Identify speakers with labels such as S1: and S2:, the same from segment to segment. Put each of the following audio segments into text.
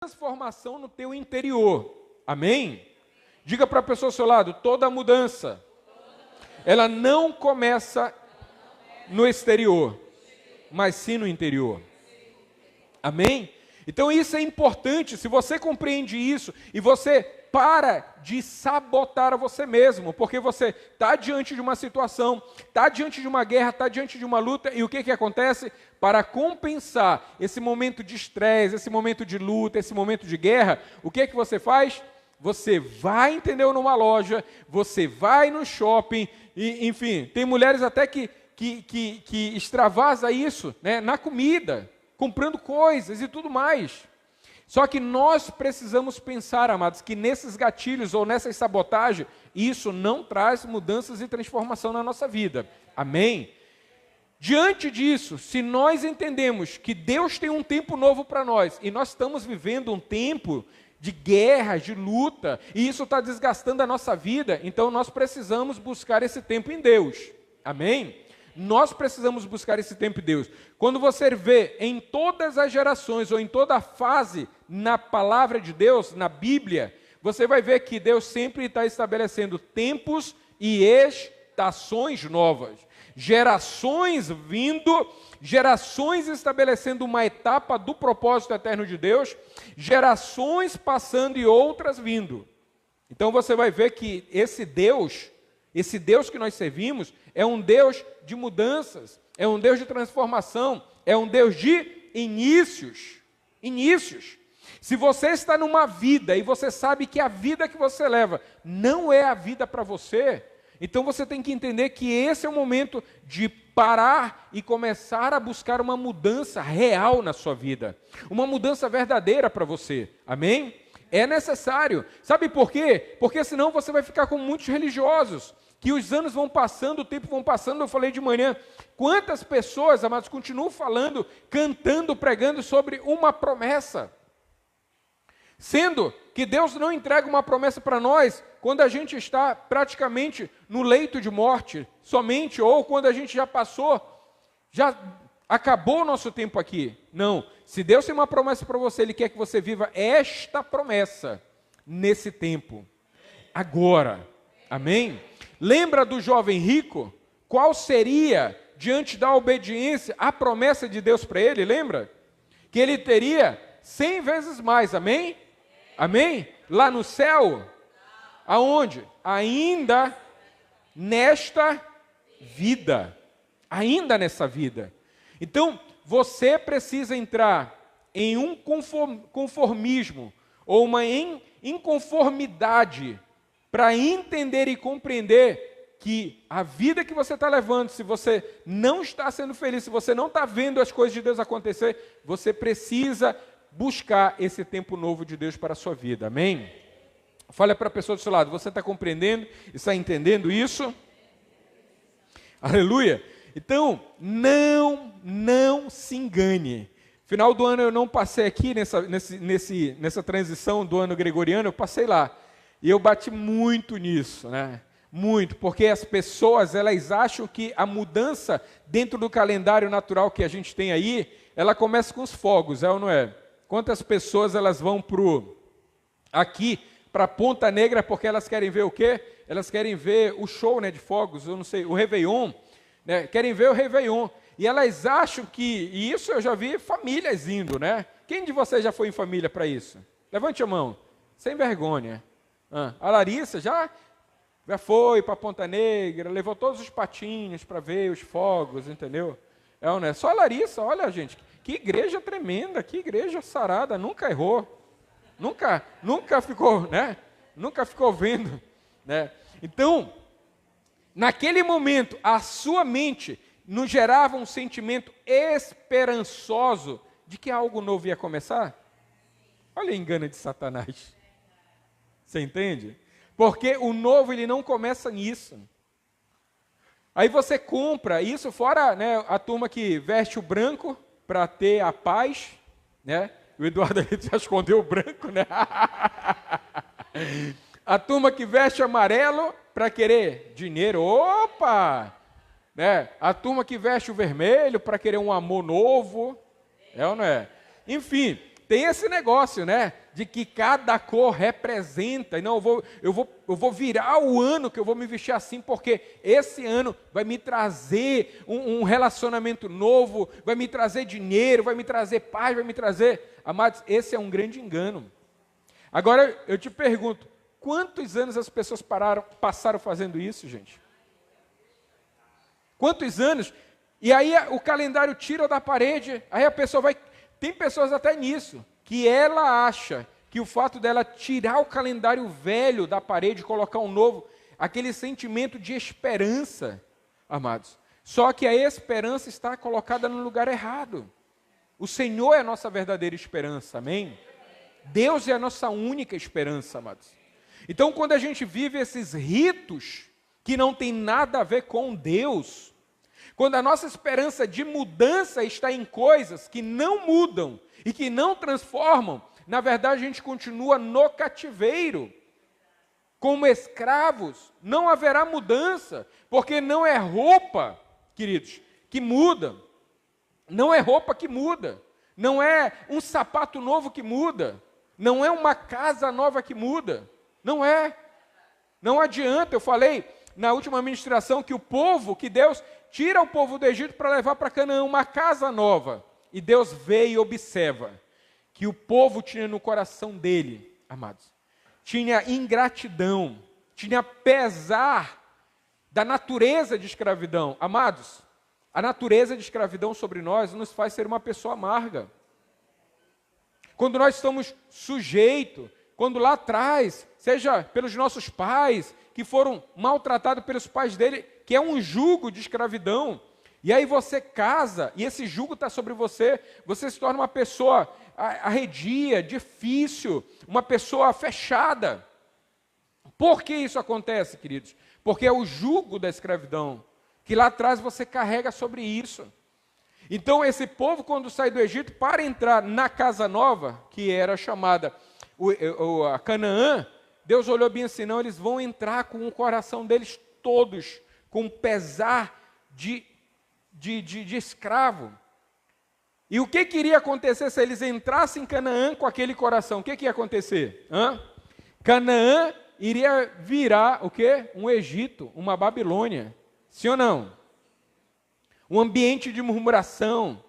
S1: transformação no teu interior. Amém? Diga para a pessoa ao seu lado, toda mudança, ela não começa no exterior, mas sim no interior. Amém? Então isso é importante, se você compreende isso e você para de sabotar a você mesmo, porque você está diante de uma situação, está diante de uma guerra, está diante de uma luta, e o que acontece? Para compensar esse momento de estresse, esse momento de luta, esse momento de guerra, o que você faz? Você vai, entendeu, numa loja, você vai no shopping, e, enfim, tem mulheres até que extravasa isso, né, na comida, comprando coisas e tudo mais. Só que nós precisamos pensar, amados, que nesses gatilhos ou nessas sabotagens, isso não traz mudanças e transformação na nossa vida. Amém? Diante disso, se nós entendemos que Deus tem um tempo novo para nós, e nós estamos vivendo um tempo de guerra, de luta, e isso está desgastando a nossa vida, então nós precisamos buscar esse tempo em Deus. Amém? Nós precisamos buscar esse tempo em Deus. Quando você vê em todas as gerações, ou em toda a fase, na palavra de Deus, na Bíblia, você vai ver que Deus sempre está estabelecendo tempos e estações novas. Gerações vindo, gerações estabelecendo uma etapa do propósito eterno de Deus, gerações passando e outras vindo. Então você vai ver que esse Deus que nós servimos, é um Deus de mudanças, é um Deus de transformação, é um Deus de inícios. Inícios. Se você está numa vida e você sabe que a vida que você leva não é a vida para você, então você tem que entender que esse é o momento de parar e começar a buscar uma mudança real na sua vida. Uma mudança verdadeira para você. Amém? É necessário. Sabe por quê? Porque senão você vai ficar como muitos religiosos, que os anos vão passando, o tempo vão passando. Eu falei de manhã, quantas pessoas, amados, continuam falando, cantando, pregando sobre uma promessa. Sendo que Deus não entrega uma promessa para nós quando a gente está praticamente no leito de morte, somente, ou quando a gente já passou, já acabou o nosso tempo aqui. Não, se Deus tem uma promessa para você, Ele quer que você viva esta promessa nesse tempo, agora. Amém? Lembra do jovem rico? Qual seria, diante da obediência, a promessa de Deus para ele? Lembra? Que ele teria 100 vezes mais, amém? Amém? Lá no céu? Aonde? Ainda nesta vida. Ainda nessa vida. Então, você precisa entrar em um conformismo, ou uma inconformidade, para entender e compreender que a vida que você está levando, se você não está sendo feliz, se você não está vendo as coisas de Deus acontecer, você precisa buscar esse tempo novo de Deus para a sua vida. Amém? Fala para a pessoa do seu lado, você está compreendendo, está entendendo isso? Aleluia! Então, não se engane. Final do ano eu não passei aqui nessa transição do ano gregoriano, eu passei lá. E eu bati muito nisso, né? Muito, porque as pessoas, elas acham que a mudança dentro do calendário natural que a gente tem aí, ela começa com os fogos, é ou não é? Quantas pessoas elas vão aqui para Ponta Negra porque elas querem ver o quê? Elas querem ver o show, né, de fogos, eu não sei, o Réveillon, né? Querem ver o Réveillon. E elas acham que, e isso eu já vi famílias indo, né? Quem de vocês já foi em família para isso? Levante a mão, sem vergonha. A Larissa já foi para Ponta Negra, levou todos os patinhos para ver os fogos, entendeu? É, não é? Só a Larissa, olha, gente, que igreja tremenda, que igreja sarada, nunca errou, nunca ficou, né? Nunca ficou vendo, né? Então, naquele momento, a sua mente nos gerava um sentimento esperançoso de que algo novo ia começar. Olha a engano de Satanás. Você entende? Porque o novo, ele não começa nisso. Aí você compra isso, fora, né, a turma que veste o branco para ter a paz, né? O Eduardo já escondeu o branco, né? A turma que veste amarelo para querer dinheiro, opa! Né? A turma que veste o vermelho para querer um amor novo, é ou não é? Enfim, tem esse negócio, né? De que cada cor representa. E não, eu vou virar o ano que eu vou me vestir assim, porque esse ano vai me trazer um relacionamento novo, vai me trazer dinheiro, vai me trazer paz, vai me trazer... Amados, esse é um grande engano. Agora, eu te pergunto, quantos anos as pessoas passaram fazendo isso, gente? Quantos anos? E aí o calendário tira da parede, aí a pessoa vai... Tem pessoas até nisso, que ela acha que o fato dela tirar o calendário velho da parede e colocar um novo, aquele sentimento de esperança, amados. Só que a esperança está colocada no lugar errado. O Senhor é a nossa verdadeira esperança, amém? Deus é a nossa única esperança, amados. Então, quando a gente vive esses ritos que não tem nada a ver com Deus, quando a nossa esperança de mudança está em coisas que não mudam e que não transformam, na verdade a gente continua no cativeiro, como escravos, não haverá mudança, porque não é roupa, queridos, que muda, não é roupa que muda, não é um sapato novo que muda, não é uma casa nova que muda, não é. Não adianta, eu falei na última ministração que o povo, que Deus tira o povo do Egito para levar para Canaã uma casa nova, e Deus vê e observa que o povo tinha no coração dele, amados, tinha ingratidão, tinha pesar da natureza de escravidão. Amados, a natureza de escravidão sobre nós nos faz ser uma pessoa amarga. Quando nós estamos sujeitos, quando lá atrás, seja pelos nossos pais, que foram maltratados pelos pais dele, que é um jugo de escravidão, e aí você casa, e esse jugo está sobre você, você se torna uma pessoa arredia, difícil, uma pessoa fechada. Por que isso acontece, queridos? Porque é o jugo da escravidão, que lá atrás você carrega sobre isso. Então esse povo, quando sai do Egito, para entrar na casa nova, que era chamada a Canaã, Deus olhou bem assim, não, eles vão entrar com o coração deles todos, com pesar de escravo. E o que iria acontecer se eles entrassem em Canaã com aquele coração? O que ia acontecer? Canaã iria virar o quê? Um Egito, uma Babilônia. Sim ou não? Um ambiente de murmuração,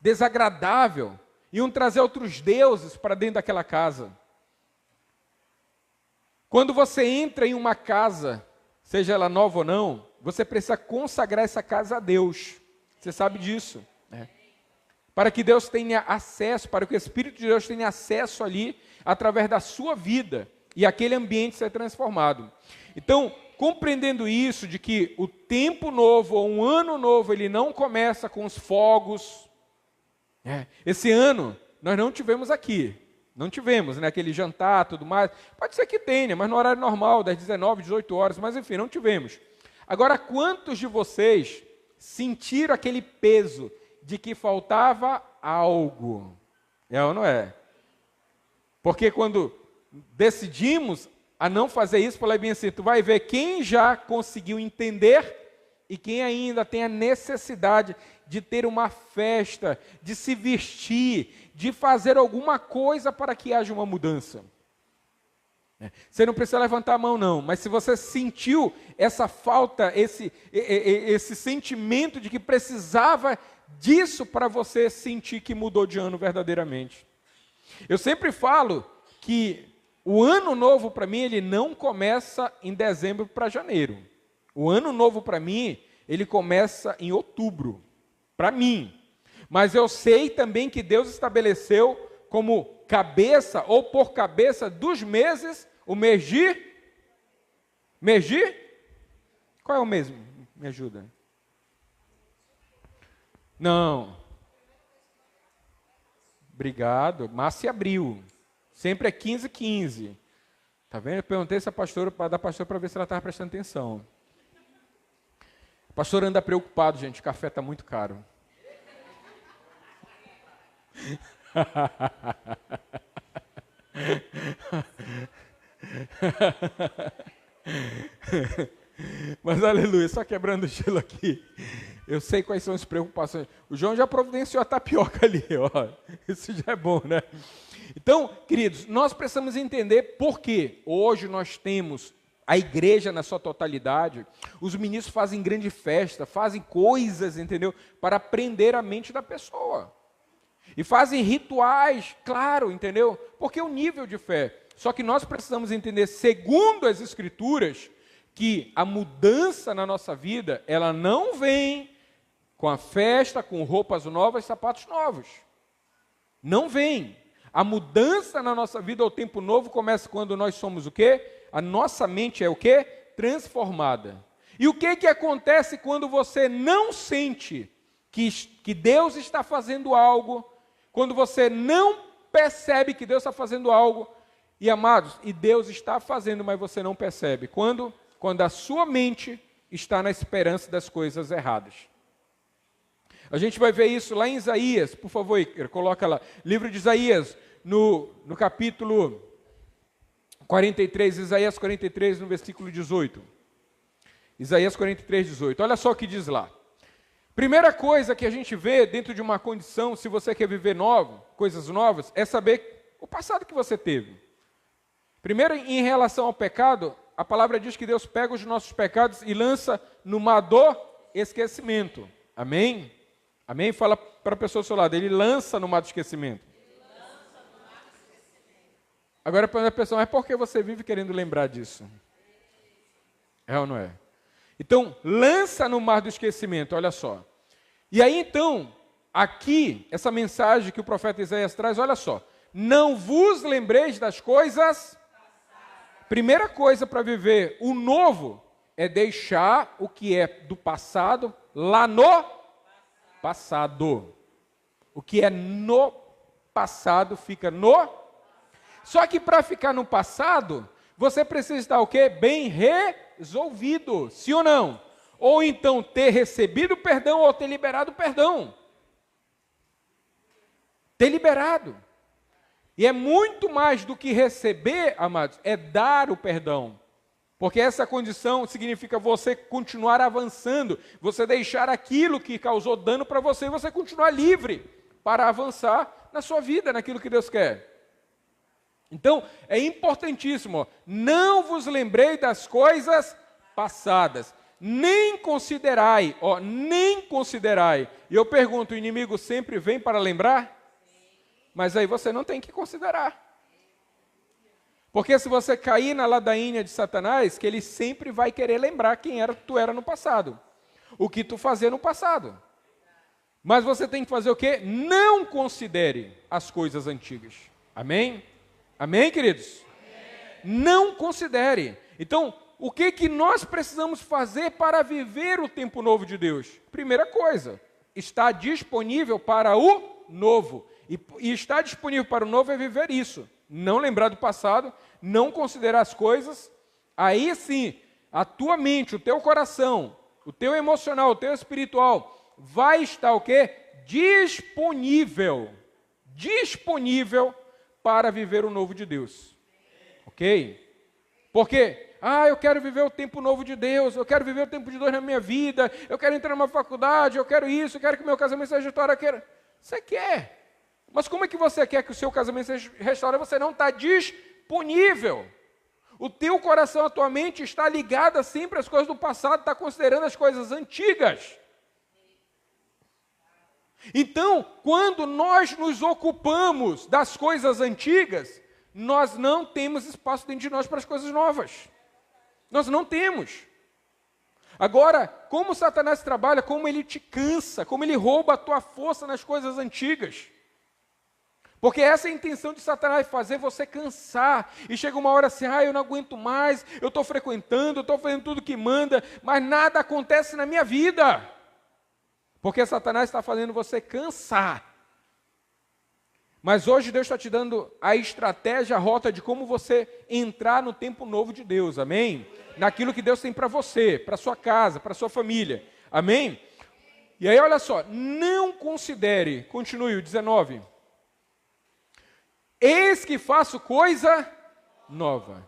S1: desagradável, iam trazer outros deuses para dentro daquela casa. Quando você entra em uma casa, seja ela nova ou não, você precisa consagrar essa casa a Deus. Você sabe disso, né? Para que Deus tenha acesso, para que o Espírito de Deus tenha acesso ali, através da sua vida, e aquele ambiente ser transformado. Então, compreendendo isso, de que o tempo novo, ou um ano novo, ele não começa com os fogos. Esse ano, nós não tivemos aqui. Não tivemos, né, aquele jantar, tudo mais. Pode ser que tenha, mas no horário normal, das 19, 18 horas, mas enfim, não tivemos. Agora, quantos de vocês sentiram aquele peso de que faltava algo? É ou não é? Porque quando decidimos a não fazer isso, falei bem assim, tu vai ver quem já conseguiu entender e quem ainda tem a necessidade de ter uma festa, de se vestir, de fazer alguma coisa para que haja uma mudança. Você não precisa levantar a mão não, mas se você sentiu essa falta, esse sentimento de que precisava disso para você sentir que mudou de ano verdadeiramente. Eu sempre falo que o ano novo para mim, ele não começa em dezembro para janeiro. O ano novo para mim, ele começa em outubro, para mim. Mas eu sei também que Deus estabeleceu como cabeça ou por cabeça dos meses, o mês de... Qual é o mês? Me ajuda. Não. Obrigado. Março e abril. Sempre é 15. Tá vendo? Eu perguntei se a pastora, da pastora para ver se ela estava prestando atenção. O pastor anda preocupado, gente. O café está muito caro. Mas aleluia, só quebrando o gelo aqui. Eu sei quais são as preocupações. O João já providenciou a tapioca ali, ó. Isso já é bom, né? Então, queridos, nós precisamos entender por que hoje nós temos a igreja na sua totalidade, os ministros fazem grande festa, fazem coisas, entendeu? Para prender a mente da pessoa. E fazem rituais, claro, entendeu? Porque é o nível de fé. Só que nós precisamos entender, segundo as Escrituras, que a mudança na nossa vida, ela não vem com a festa, com roupas novas, sapatos novos. Não vem. A mudança na nossa vida, o tempo novo, começa quando nós somos o quê? A nossa mente é o quê? Transformada. E o que acontece quando você não sente que Deus está fazendo algo, quando você não percebe que Deus está fazendo algo, e amados, e Deus está fazendo, mas você não percebe. Quando a sua mente está na esperança das coisas erradas. A gente vai ver isso lá em Isaías, por favor, Iker, coloca lá. Livro de Isaías, no capítulo 43, Isaías 43, no versículo 18. Isaías 43, 18. Olha só o que diz lá. Primeira coisa que a gente vê dentro de uma condição, se você quer viver novo, coisas novas, é saber o passado que você teve. Primeiro, em relação ao pecado, a palavra diz que Deus pega os nossos pecados e lança no mar do esquecimento. Amém? Amém? Fala para a pessoa do seu lado, ele lança no mar do esquecimento. Agora, para a pessoa, mas por que você vive querendo lembrar disso? É ou não é? Então, lança no mar do esquecimento, olha só. E aí, então, aqui, essa mensagem que o profeta Isaías traz, olha só. Não vos lembreis das coisas. Primeira coisa para viver o novo é deixar o que é do passado lá no passado. O que é no passado fica no. Só que para ficar no passado, você precisa estar o quê? Bem resolvido, sim ou não? Ou então ter recebido perdão ou ter liberado perdão. Ter liberado. E é muito mais do que receber, amados, é dar o perdão. Porque essa condição significa você continuar avançando, você deixar aquilo que causou dano para você e você continuar livre para avançar na sua vida, naquilo que Deus quer. Então, é importantíssimo, ó, não vos lembrei das coisas passadas, nem considerai, nem considerai. E eu pergunto, o inimigo sempre vem para lembrar? Mas aí você não tem que considerar. Porque se você cair na ladainha de Satanás, que ele sempre vai querer lembrar quem tu era no passado. O que tu fazia no passado. Mas você tem que fazer o quê? Não considere as coisas antigas. Amém? Amém, queridos? Amém. Não considere. Então, o que nós precisamos fazer para viver o tempo novo de Deus? Primeira coisa, está disponível para o novo. E estar disponível para o novo é viver isso. Não lembrar do passado, não considerar as coisas. Aí sim, a tua mente, o teu coração, o teu emocional, o teu espiritual, vai estar o quê? Disponível. Disponível para viver o novo de Deus. Ok? Porque, eu quero viver o tempo novo de Deus, eu quero viver o tempo de Deus na minha vida, eu quero entrar numa faculdade, eu quero isso, eu quero que o meu casamento seja restaurado. Você quer. Mas como é que você quer que o seu casamento seja restaurado? Você não está disponível. O teu coração, a tua mente está ligada sempre às coisas do passado, está considerando as coisas antigas. Então, quando nós nos ocupamos das coisas antigas, nós não temos espaço dentro de nós para as coisas novas. Nós não temos. Agora, como Satanás trabalha, como ele te cansa, como ele rouba a tua força nas coisas antigas. Porque essa é a intenção de Satanás, fazer você cansar. E chega uma hora assim, eu não aguento mais, eu estou frequentando, eu estou fazendo tudo que manda, mas nada acontece na minha vida. Porque Satanás está fazendo você cansar. Mas hoje Deus está te dando a estratégia, a rota de como você entrar no tempo novo de Deus, amém? Naquilo que Deus tem para você, para sua casa, para sua família, amém? E aí olha só, não considere, continue o 19. Eis que faço coisa nova.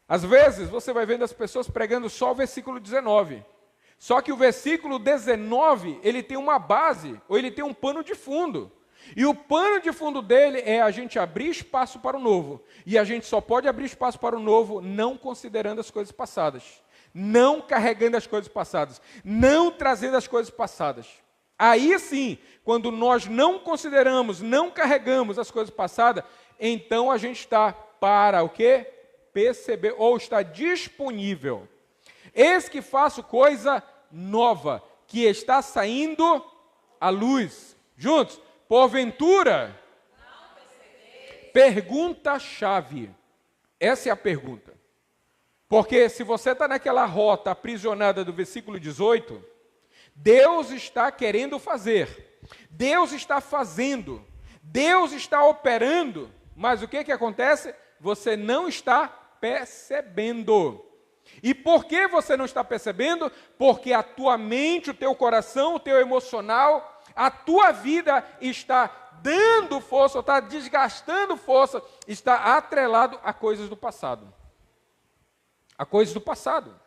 S1: Às vezes você vai vendo as pessoas pregando só o versículo 19. Só que o versículo 19, ele tem uma base, ou ele tem um pano de fundo. E o pano de fundo dele é a gente abrir espaço para o novo. E a gente só pode abrir espaço para o novo não considerando as coisas passadas, não carregando as coisas passadas, não trazendo as coisas passadas. Aí sim, quando nós não consideramos, não carregamos as coisas passadas, então a gente está para o quê? Perceber, ou está disponível. Eis que faço coisa nova, que está saindo à luz. Juntos, porventura, pergunta-chave. Essa é a pergunta. Porque se você está naquela rota aprisionada do versículo 18, Deus está querendo fazer, Deus está fazendo, Deus está operando, mas o que acontece? Você não está percebendo. E por que você não está percebendo? Porque a tua mente, o teu coração, o teu emocional, a tua vida está dando força, está desgastando força, está atrelado a coisas do passado. A coisas do passado.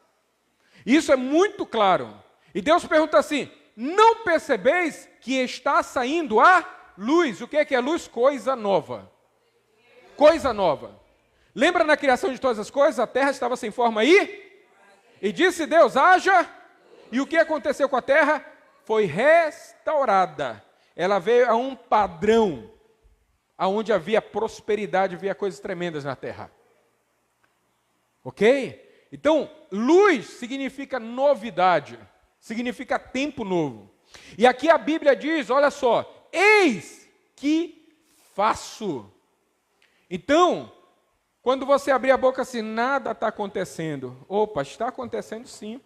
S1: Isso é muito claro. E Deus pergunta assim: não percebeis que está saindo a luz? O que é luz? Coisa nova. Coisa nova. Lembra na criação de todas as coisas? A terra estava sem forma e disse Deus, haja. E o que aconteceu com a terra? Foi restaurada. Ela veio a um padrão, onde havia prosperidade, havia coisas tremendas na terra. Ok? Então, luz significa novidade, significa tempo novo. E aqui a Bíblia diz, olha só, eis que faço. Então, quando você abrir a boca assim, nada está acontecendo. Opa, está acontecendo sim.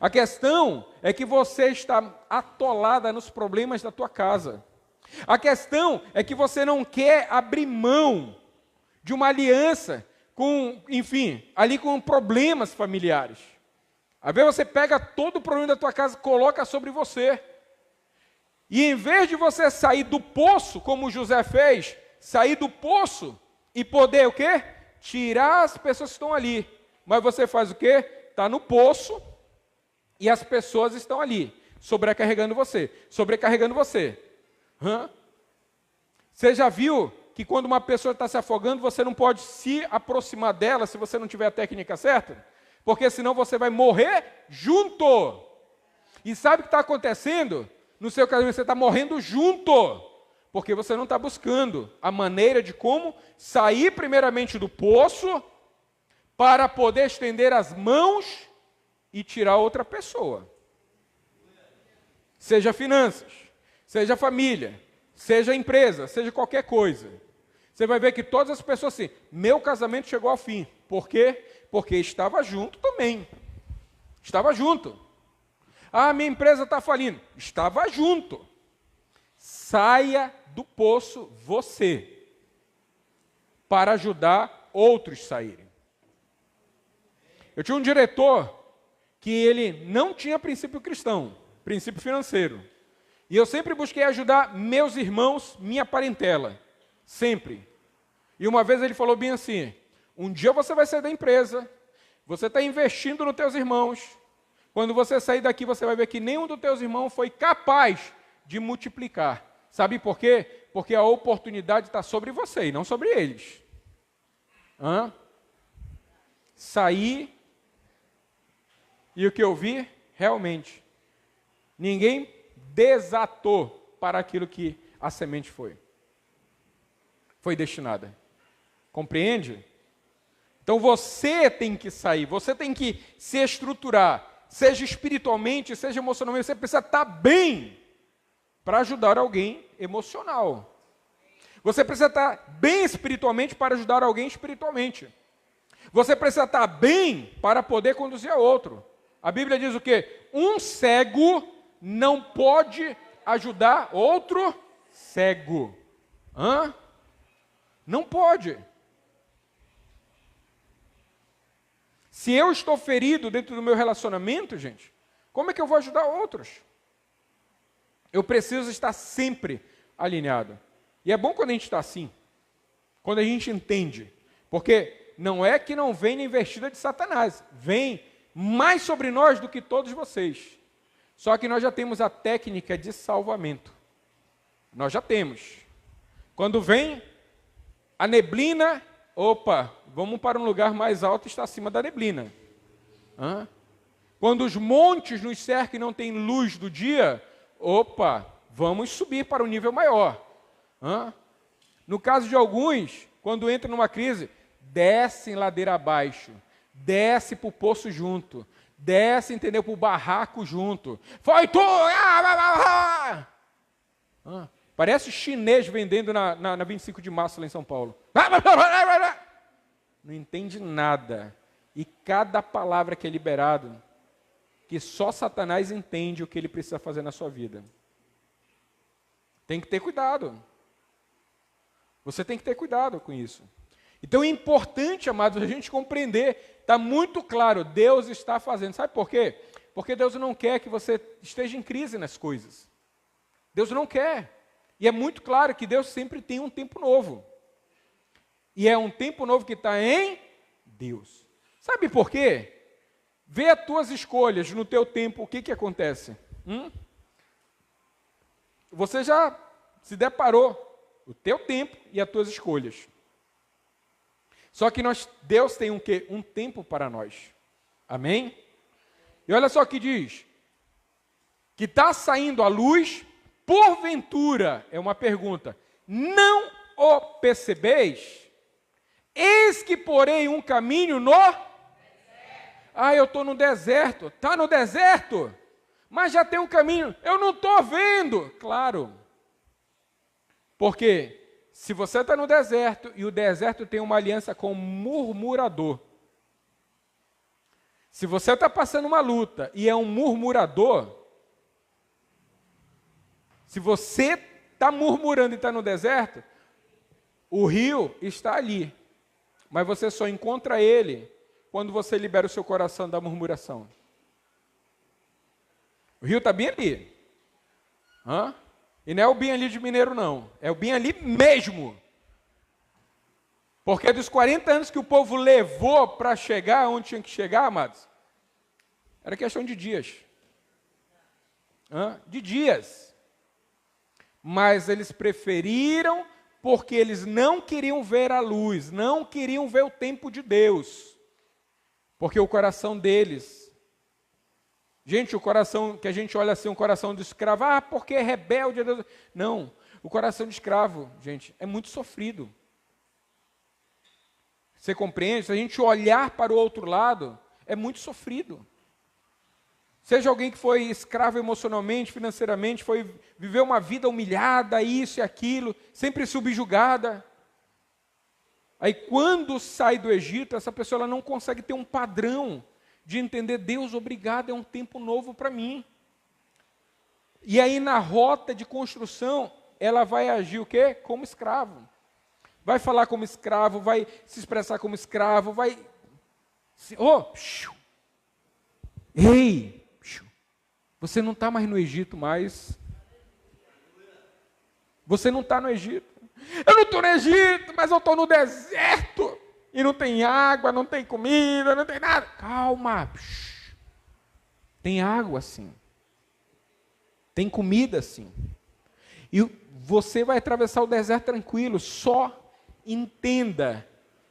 S1: A questão é que você está atolada nos problemas da tua casa. A questão é que você não quer abrir mão de uma aliança ali com problemas familiares. Às vezes você pega todo o problema da tua casa e coloca sobre você. E em vez de você sair do poço, como José fez, sair do poço e poder o quê? Tirar as pessoas que estão ali. Mas você faz o quê? Está no poço e as pessoas estão ali, sobrecarregando você. Você já viu que quando uma pessoa está se afogando, você não pode se aproximar dela se você não tiver a técnica certa? Porque senão você vai morrer junto. E sabe o que está acontecendo? No seu casamento, você está morrendo junto. Porque você não está buscando a maneira de como sair primeiramente do poço para poder estender as mãos e tirar outra pessoa. Seja finanças, seja família, seja empresa, seja qualquer coisa. Você vai ver que todas as pessoas assim, meu casamento chegou ao fim. Por quê? Porque estava junto também. Estava junto. Ah, minha empresa está falindo. Estava junto. Saia do poço você, para ajudar outros a saírem. Eu tinha um diretor que ele não tinha princípio cristão, princípio financeiro. E eu sempre busquei ajudar meus irmãos, minha parentela. Sempre. E uma vez ele falou bem assim, um dia você vai sair da empresa, você está investindo nos teus irmãos, quando você sair daqui você vai ver que nenhum dos teus irmãos foi capaz de multiplicar. Sabe por quê? Porque a oportunidade está sobre você e não sobre eles. Saí, e o que eu vi, realmente, ninguém desatou para aquilo que a semente foi destinada. Compreende? Então você tem que sair, você tem que se estruturar, seja espiritualmente, seja emocionalmente, você precisa estar bem para ajudar alguém emocional. Você precisa estar bem espiritualmente para ajudar alguém espiritualmente. Você precisa estar bem para poder conduzir a outro. A Bíblia diz o quê? Um cego não pode ajudar outro cego. Não pode. Se eu estou ferido dentro do meu relacionamento, gente, como é que eu vou ajudar outros? Eu preciso estar sempre alinhado. E é bom quando a gente está assim, quando a gente entende. Porque não é que não vem na investida de Satanás, vem mais sobre nós do que todos vocês. Só que nós já temos a técnica de salvamento. Nós já temos. Quando vem a neblina, opa, vamos para um lugar mais alto e está acima da neblina. Quando os montes nos cercam e não tem luz do dia, opa, vamos subir para um nível maior. No caso de alguns, quando entra numa crise, descem ladeira abaixo, desce para o poço junto, desce, entendeu, para o barraco junto. Foi tu! Parece chinês vendendo na 25 de março lá em São Paulo. Não entende nada. E cada palavra que é liberado, que só Satanás entende o que ele precisa fazer na sua vida. Tem que ter cuidado. Você tem que ter cuidado com isso. Então é importante, amados, a gente compreender. Está muito claro, Deus está fazendo. Sabe por quê? Porque Deus não quer que você esteja em crise nas coisas. Deus não quer. E é muito claro que Deus sempre tem um tempo novo. E é um tempo novo que está em Deus. Sabe por quê? Vê as tuas escolhas no teu tempo, o que acontece? Você já se deparou o teu tempo e as tuas escolhas. Só que Deus tem um quê? Um tempo para nós. Amém? E olha só o que diz. Que está saindo a luz, porventura, é uma pergunta, não o percebeis? Eis que porém um caminho no... eu estou no deserto. Está no deserto? Mas já tem um caminho. Eu não estou vendo. Claro. Porque se você está no deserto e o deserto tem uma aliança com o murmurador. Se você está passando uma luta e é um murmurador, se você está murmurando e está no deserto, o rio está ali. Mas você só encontra ele quando você libera o seu coração da murmuração. O rio está bem ali. E não é o bem ali de mineiro, não. É o bem ali mesmo. Porque dos 40 anos que o povo levou para chegar onde tinha que chegar, amados, era questão de dias. De dias. Mas eles preferiram, porque eles não queriam ver a luz, não queriam ver o tempo de Deus. Porque o coração deles... Gente, o coração que a gente olha assim, um coração de escravo, porque é rebelde a Deus. Não, o coração de escravo, gente, é muito sofrido. Você compreende? Se a gente olhar para o outro lado, é muito sofrido. Seja alguém que foi escravo emocionalmente, financeiramente, viveu uma vida humilhada, isso e aquilo, sempre subjugada. Aí quando sai do Egito, essa pessoa ela não consegue ter um padrão de entender, Deus, obrigado, é um tempo novo para mim. E aí na rota de construção, ela vai agir o quê? Como escravo. Vai falar como escravo, vai se expressar como escravo, vai... Ei, você não está mais no Egito mais. Você não está no Egito. Eu não estou no Egito, mas eu estou no deserto. E não tem água, não tem comida, não tem nada. Calma. Tem água sim. Tem comida sim. E você vai atravessar o deserto tranquilo. Só entenda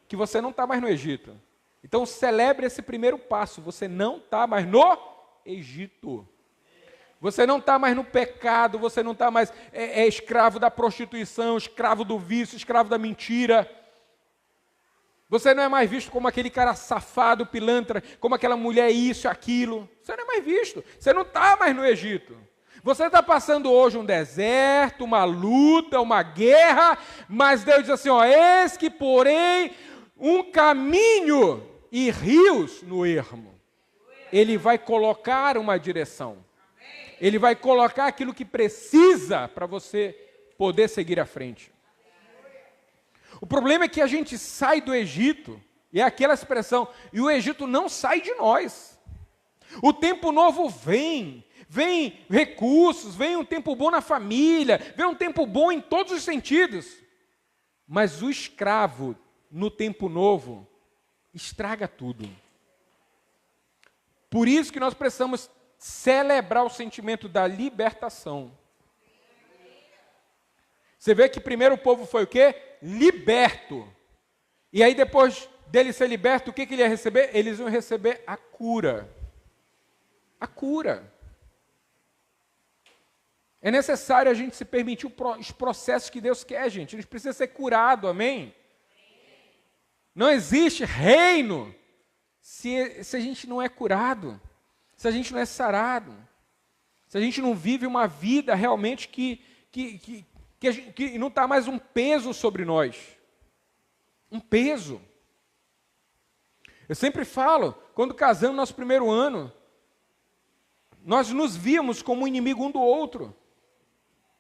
S1: que você não está mais no Egito. Então celebre esse primeiro passo. Você não está mais no Egito. Você não está mais no pecado. Você não está mais escravo da prostituição, escravo do vício, escravo da mentira. Você não é mais visto como aquele cara safado, pilantra, como aquela mulher isso, aquilo. Você não é mais visto. Você não está mais no Egito. Você está passando hoje um deserto, uma luta, uma guerra, mas Deus diz assim, eis que porém um caminho e rios no ermo. Ele vai colocar uma direção. Ele vai colocar aquilo que precisa para você poder seguir à frente. O problema é que a gente sai do Egito, e é aquela expressão, e o Egito não sai de nós. O tempo novo vem recursos, vem um tempo bom na família, vem um tempo bom em todos os sentidos. Mas o escravo, no tempo novo, estraga tudo. Por isso que nós precisamos celebrar o sentimento da libertação. Você vê que primeiro o povo foi o quê? Liberto. E aí depois dele ser liberto, o que ele ia receber? Eles iam receber a cura. A cura. É necessário a gente se permitir os processos que Deus quer, gente. A gente precisa ser curado, amém? Não existe reino se a gente não é curado, se a gente não é sarado, se a gente não vive uma vida realmente que não está mais um peso sobre nós. Um peso. Eu sempre falo, quando casamos no nosso primeiro ano, nós nos víamos como inimigo um do outro.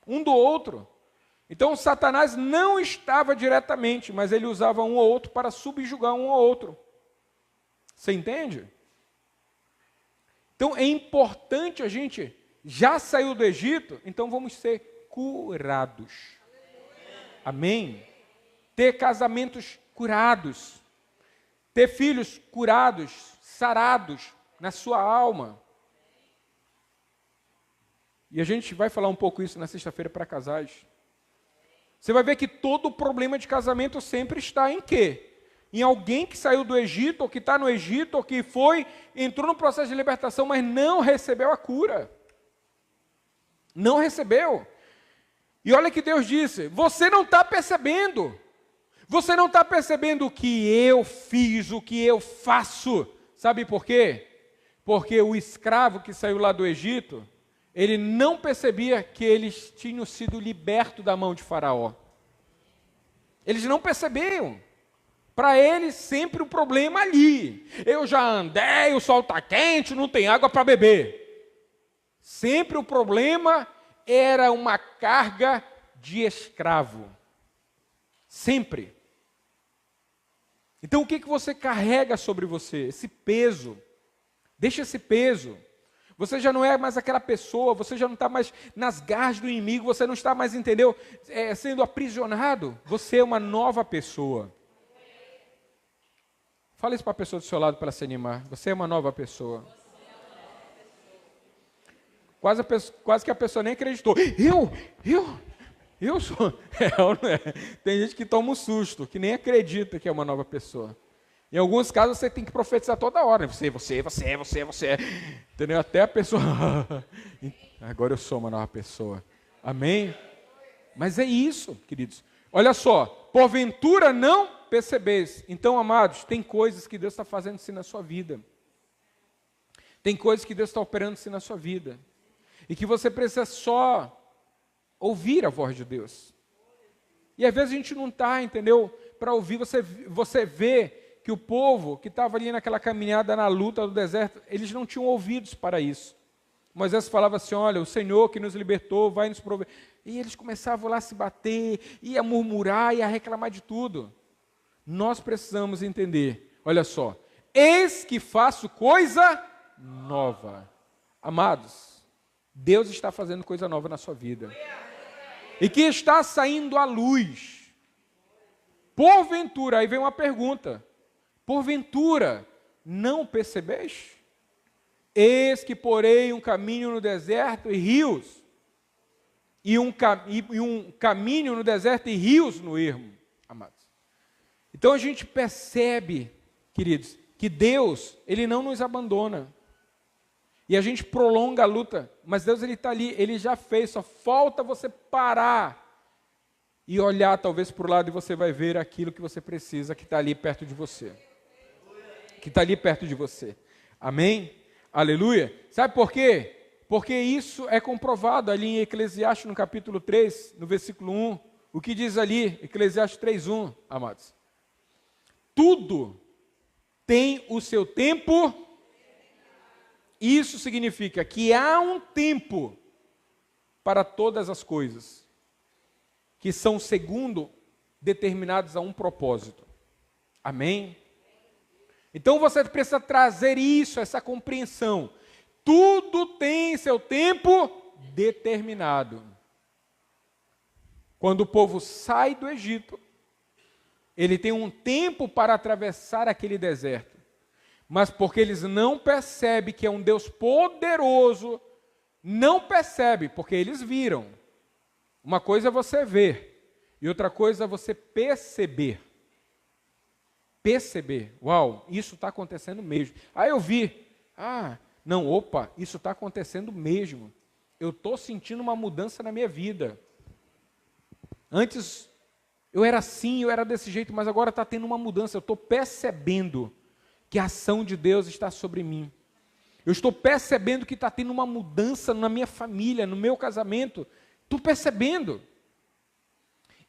S1: Um do outro. Então, Satanás não estava diretamente, mas ele usava um ou outro para subjugar um ou outro. Você entende? Então, é importante a gente, já saiu do Egito, então vamos ser curados. Amém? Ter casamentos curados. Ter filhos curados, sarados na sua alma. E a gente vai falar um pouco isso na sexta-feira para casais. Você vai ver que todo o problema de casamento sempre está em quê? Em alguém que saiu do Egito, ou que está no Egito, ou que entrou no processo de libertação, mas não recebeu a cura. Não recebeu. E olha que Deus disse, você não está percebendo. Você não está percebendo o que eu fiz, o que eu faço. Sabe por quê? Porque o escravo que saiu lá do Egito, ele não percebia que eles tinham sido libertos da mão de Faraó. Eles não percebiam. Para eles, sempre o problema ali. Eu já andei, o sol está quente, não tem água para beber. Sempre o problema era uma carga de escravo. Sempre. Então, o que você carrega sobre você? Esse peso. Deixa esse peso. Você já não é mais aquela pessoa, você já não está mais nas garras do inimigo, você não está mais, entendeu, sendo aprisionado. Você é uma nova pessoa. Fala isso para a pessoa do seu lado para ela se animar. Você é uma nova pessoa. Quase que a pessoa nem acreditou. Eu sou. Não é. Tem gente que toma um susto, que nem acredita que é uma nova pessoa. Em alguns casos você tem que profetizar toda hora. Você. Entendeu? Até a pessoa. Agora eu sou uma nova pessoa. Amém? Mas é isso, queridos. Olha só. Porventura não percebeis. Então, amados, tem coisas que Deus está fazendo assim na sua vida. Tem coisas que Deus está operando assim na sua vida. E que você precisa só ouvir a voz de Deus. E às vezes a gente não está, entendeu? Para ouvir, você vê que o povo que estava ali naquela caminhada na luta do deserto, eles não tinham ouvidos para isso. Moisés falava assim, olha, o Senhor que nos libertou vai nos prover. E eles começavam lá a se bater, ia murmurar, ia reclamar de tudo. Nós precisamos entender, olha só, eis que faço coisa nova. Amados, Deus está fazendo coisa nova na sua vida. E que está saindo à luz. Porventura, aí vem uma pergunta. Porventura, não percebeis? Eis que porei um caminho no deserto e rios. E um caminho no deserto e rios no ermo, amados. Então a gente percebe, queridos, que Deus, Ele não nos abandona. E a gente prolonga a luta, mas Deus ele está ali, Ele já fez, só falta você parar e olhar talvez para o lado e você vai ver aquilo que você precisa, que está ali perto de você. Que está ali perto de você. Amém? Aleluia. Sabe por quê? Porque isso é comprovado ali em Eclesiastes no capítulo 3, no versículo 1. O que diz ali, Eclesiastes 3:1, amados? Tudo tem o seu tempo. Isso significa que há um tempo para todas as coisas, que são segundo determinados a um propósito. Amém? Então você precisa trazer isso, essa compreensão. Tudo tem seu tempo determinado. Quando o povo sai do Egito, ele tem um tempo para atravessar aquele deserto. Mas porque eles não percebem que é um Deus poderoso, não percebe, porque eles viram. Uma coisa é você ver, E outra coisa é você perceber. Perceber. Uau, isso está acontecendo mesmo. Aí eu vi. Não, opa, isso está acontecendo mesmo. Eu estou sentindo uma mudança na minha vida. Antes eu era assim, eu era desse jeito, mas agora está tendo uma mudança. Eu estou percebendo que a ação de Deus está sobre mim. Eu estou percebendo que está tendo uma mudança na minha família, no meu casamento. Estou percebendo.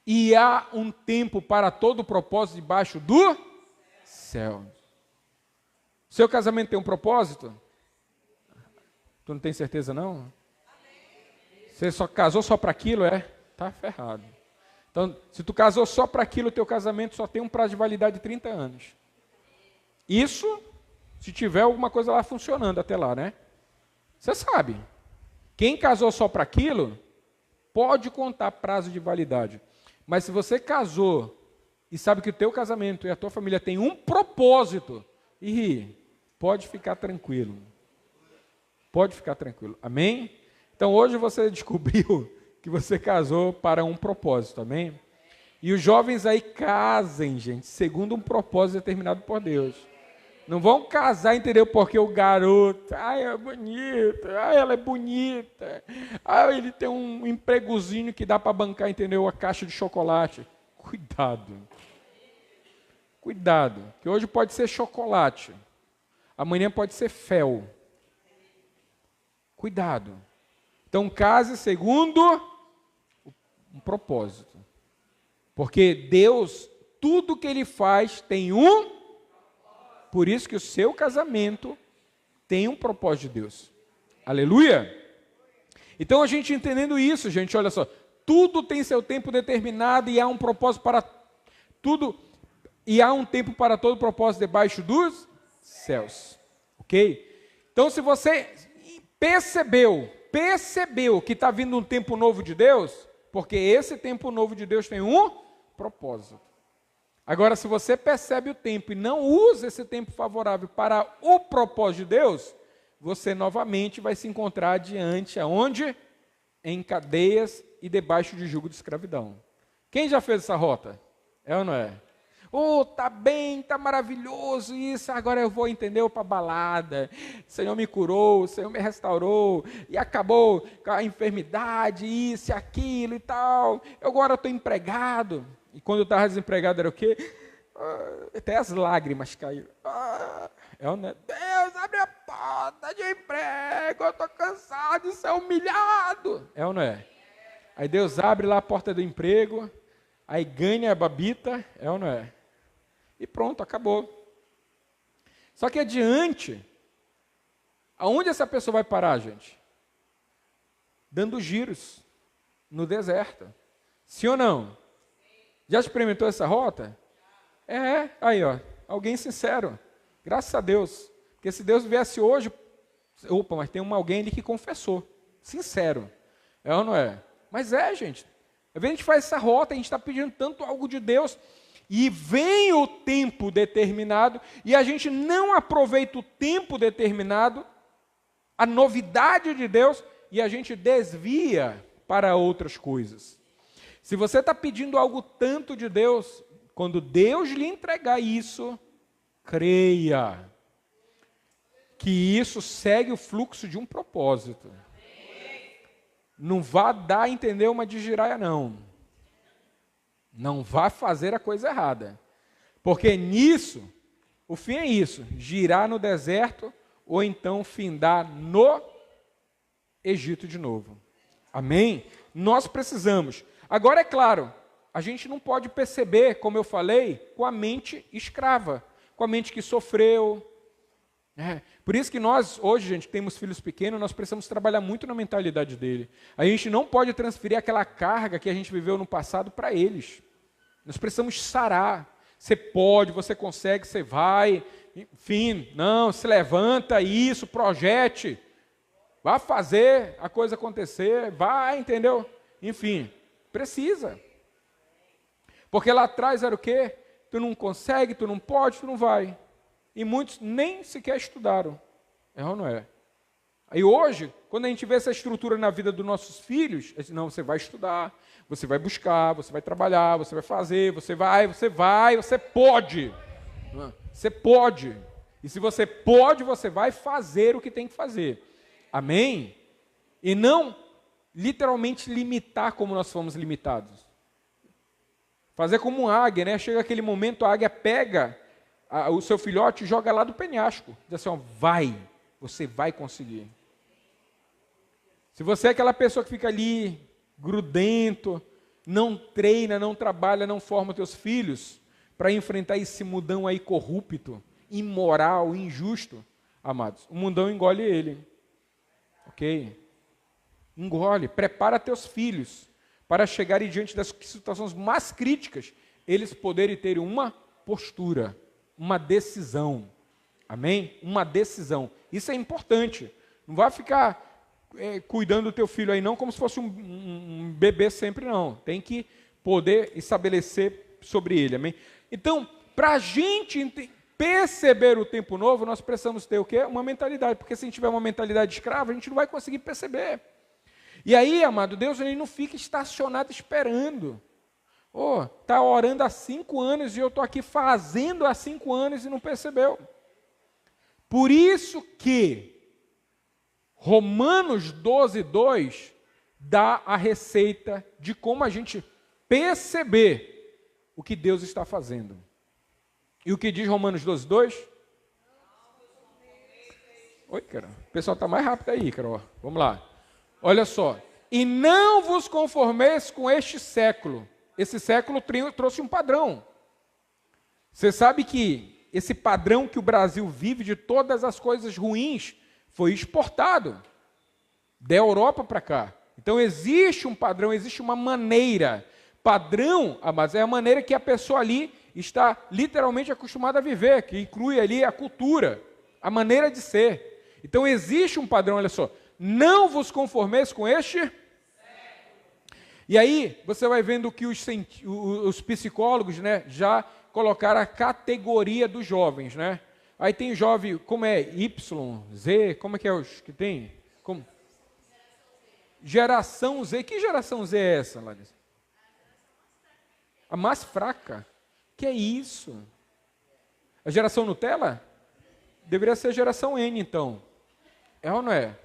S1: E há um tempo para todo propósito debaixo do céu. Seu casamento tem um propósito? Tu não tem certeza não? Você só casou só para aquilo, Tá ferrado. Então, se tu casou só para aquilo, teu casamento só tem um prazo de validade de 30 anos. Isso, se tiver alguma coisa lá funcionando até lá, né? Você sabe. Quem casou só para aquilo, pode contar prazo de validade. Mas se você casou e sabe que o teu casamento e a tua família tem um propósito, pode ficar tranquilo. Pode ficar tranquilo. Amém? Então hoje você descobriu que você casou para um propósito, amém? E os jovens aí casem, gente, segundo um propósito determinado por Deus. Não vão casar, entendeu? Porque o garoto, é bonito, ela é bonita, ele tem um empregozinho que dá para bancar, entendeu? A caixa de chocolate. Cuidado. Cuidado, que hoje pode ser chocolate, amanhã pode ser fel. Cuidado. Então case segundo um propósito. Porque Deus, tudo que Ele faz tem um. Por isso que o seu casamento tem um propósito de Deus. Aleluia! Então a gente entendendo isso, gente, olha só. Tudo tem seu tempo determinado e há um propósito para tudo. E há um tempo para todo propósito debaixo dos céus. Ok? Então se você percebeu que está vindo um tempo novo de Deus, porque esse tempo novo de Deus tem um propósito. Agora, se você percebe o tempo e não usa esse tempo favorável para o propósito de Deus, você novamente vai se encontrar diante aonde? Em cadeias e debaixo de jugo de escravidão. Quem já fez essa rota? É ou não é? Tá bem, tá maravilhoso isso, agora eu vou, entendeu, para balada. O Senhor me curou, o Senhor me restaurou, e acabou com a enfermidade, isso e aquilo e tal. Eu agora estou empregado. E quando eu estava desempregado era o quê? Até as lágrimas caíram. Deus, abre a porta de emprego, eu estou cansado de ser humilhado. É ou não é? Aí Deus abre lá a porta do emprego, aí ganha a babita, é ou não é? E pronto, acabou. Só que adiante, aonde essa pessoa vai parar, gente? Dando giros no deserto. Sim ou não? Já experimentou essa rota? Aí ó, alguém sincero. Graças a Deus. Porque se Deus viesse hoje, mas tem alguém ali que confessou. Sincero. É ou não é? Mas gente. Às vezes a gente faz essa rota, a gente está pedindo tanto algo de Deus, e vem o tempo determinado, e a gente não aproveita o tempo determinado, a novidade de Deus, e a gente desvia para outras coisas. Se você está pedindo algo tanto de Deus, quando Deus lhe entregar isso, creia que isso segue o fluxo de um propósito. Não vá dar, entender, uma de giraia, não. Não vá fazer a coisa errada. Porque nisso, o fim é isso, girar no deserto, ou então findar no Egito de novo. Amém? Nós precisamos. Agora é claro, a gente não pode perceber, como eu falei, com a mente escrava, com a mente que sofreu. Por isso que nós, hoje, gente, temos filhos pequenos, nós precisamos trabalhar muito na mentalidade dele. A gente não pode transferir aquela carga que a gente viveu no passado para eles. Nós precisamos sarar. Você pode, você consegue, você vai. Enfim, não, se levanta, isso, projete. Vá fazer a coisa acontecer, vai, entendeu? Enfim, precisa. Porque lá atrás era o quê? Tu não consegue, tu não pode, tu não vai. E muitos nem sequer estudaram. É ou não é? Aí hoje, quando a gente vê essa estrutura na vida dos nossos filhos, a gente, não, você vai estudar, você vai buscar, você vai trabalhar, você vai fazer, você pode. Você pode. E se você pode, você vai fazer o que tem que fazer. Amém? E não literalmente limitar como nós fomos limitados. Fazer como uma águia, né? Chega aquele momento, a águia pega o seu filhote e joga lá do penhasco. Diz assim, ó, vai, você vai conseguir. Se você é aquela pessoa que fica ali, grudento, não treina, não trabalha, não forma teus filhos para enfrentar esse mundão aí corrupto, imoral, injusto, amados, o mundão engole ele. Ok? Engole, prepara teus filhos para chegarem diante das situações mais críticas, eles poderem ter uma postura, uma decisão. Amém? Uma decisão. Isso é importante. Não vai ficar cuidando do teu filho aí não como se fosse um bebê sempre, não. Tem que poder estabelecer sobre ele. Amém? Então, para a gente perceber o tempo novo, nós precisamos ter o quê? Uma mentalidade. Porque se a gente tiver uma mentalidade escrava, a gente não vai conseguir perceber. E aí, amado, Deus ele não fica estacionado esperando. Está orando há 5 anos e eu estou aqui fazendo há 5 anos e não percebeu. Por isso que Romanos 12:2 dá a receita de como a gente perceber o que Deus está fazendo. E o que diz Romanos 12:2? Oi, cara. O pessoal está mais rápido aí, cara. Vamos lá. Olha só. E não vos conformeis com este século. Esse século trouxe um padrão. Você sabe que esse padrão que o Brasil vive de todas as coisas ruins foi exportado da Europa para cá. Então existe um padrão, existe uma maneira. Padrão, mas é a maneira que a pessoa ali está literalmente acostumada a viver, que inclui ali a cultura, a maneira de ser. Então existe um padrão, olha só. Não vos conformeis com este. E aí você vai vendo que os psicólogos, né, já colocaram a categoria dos jovens, né? Aí tem jovem, como é Y, Z, como é que é os que tem? Como? Geração Z. Que geração Z é essa, Larissa? A mais fraca. Que é isso? A geração Nutella? Deveria ser a geração N, então. É ou não é?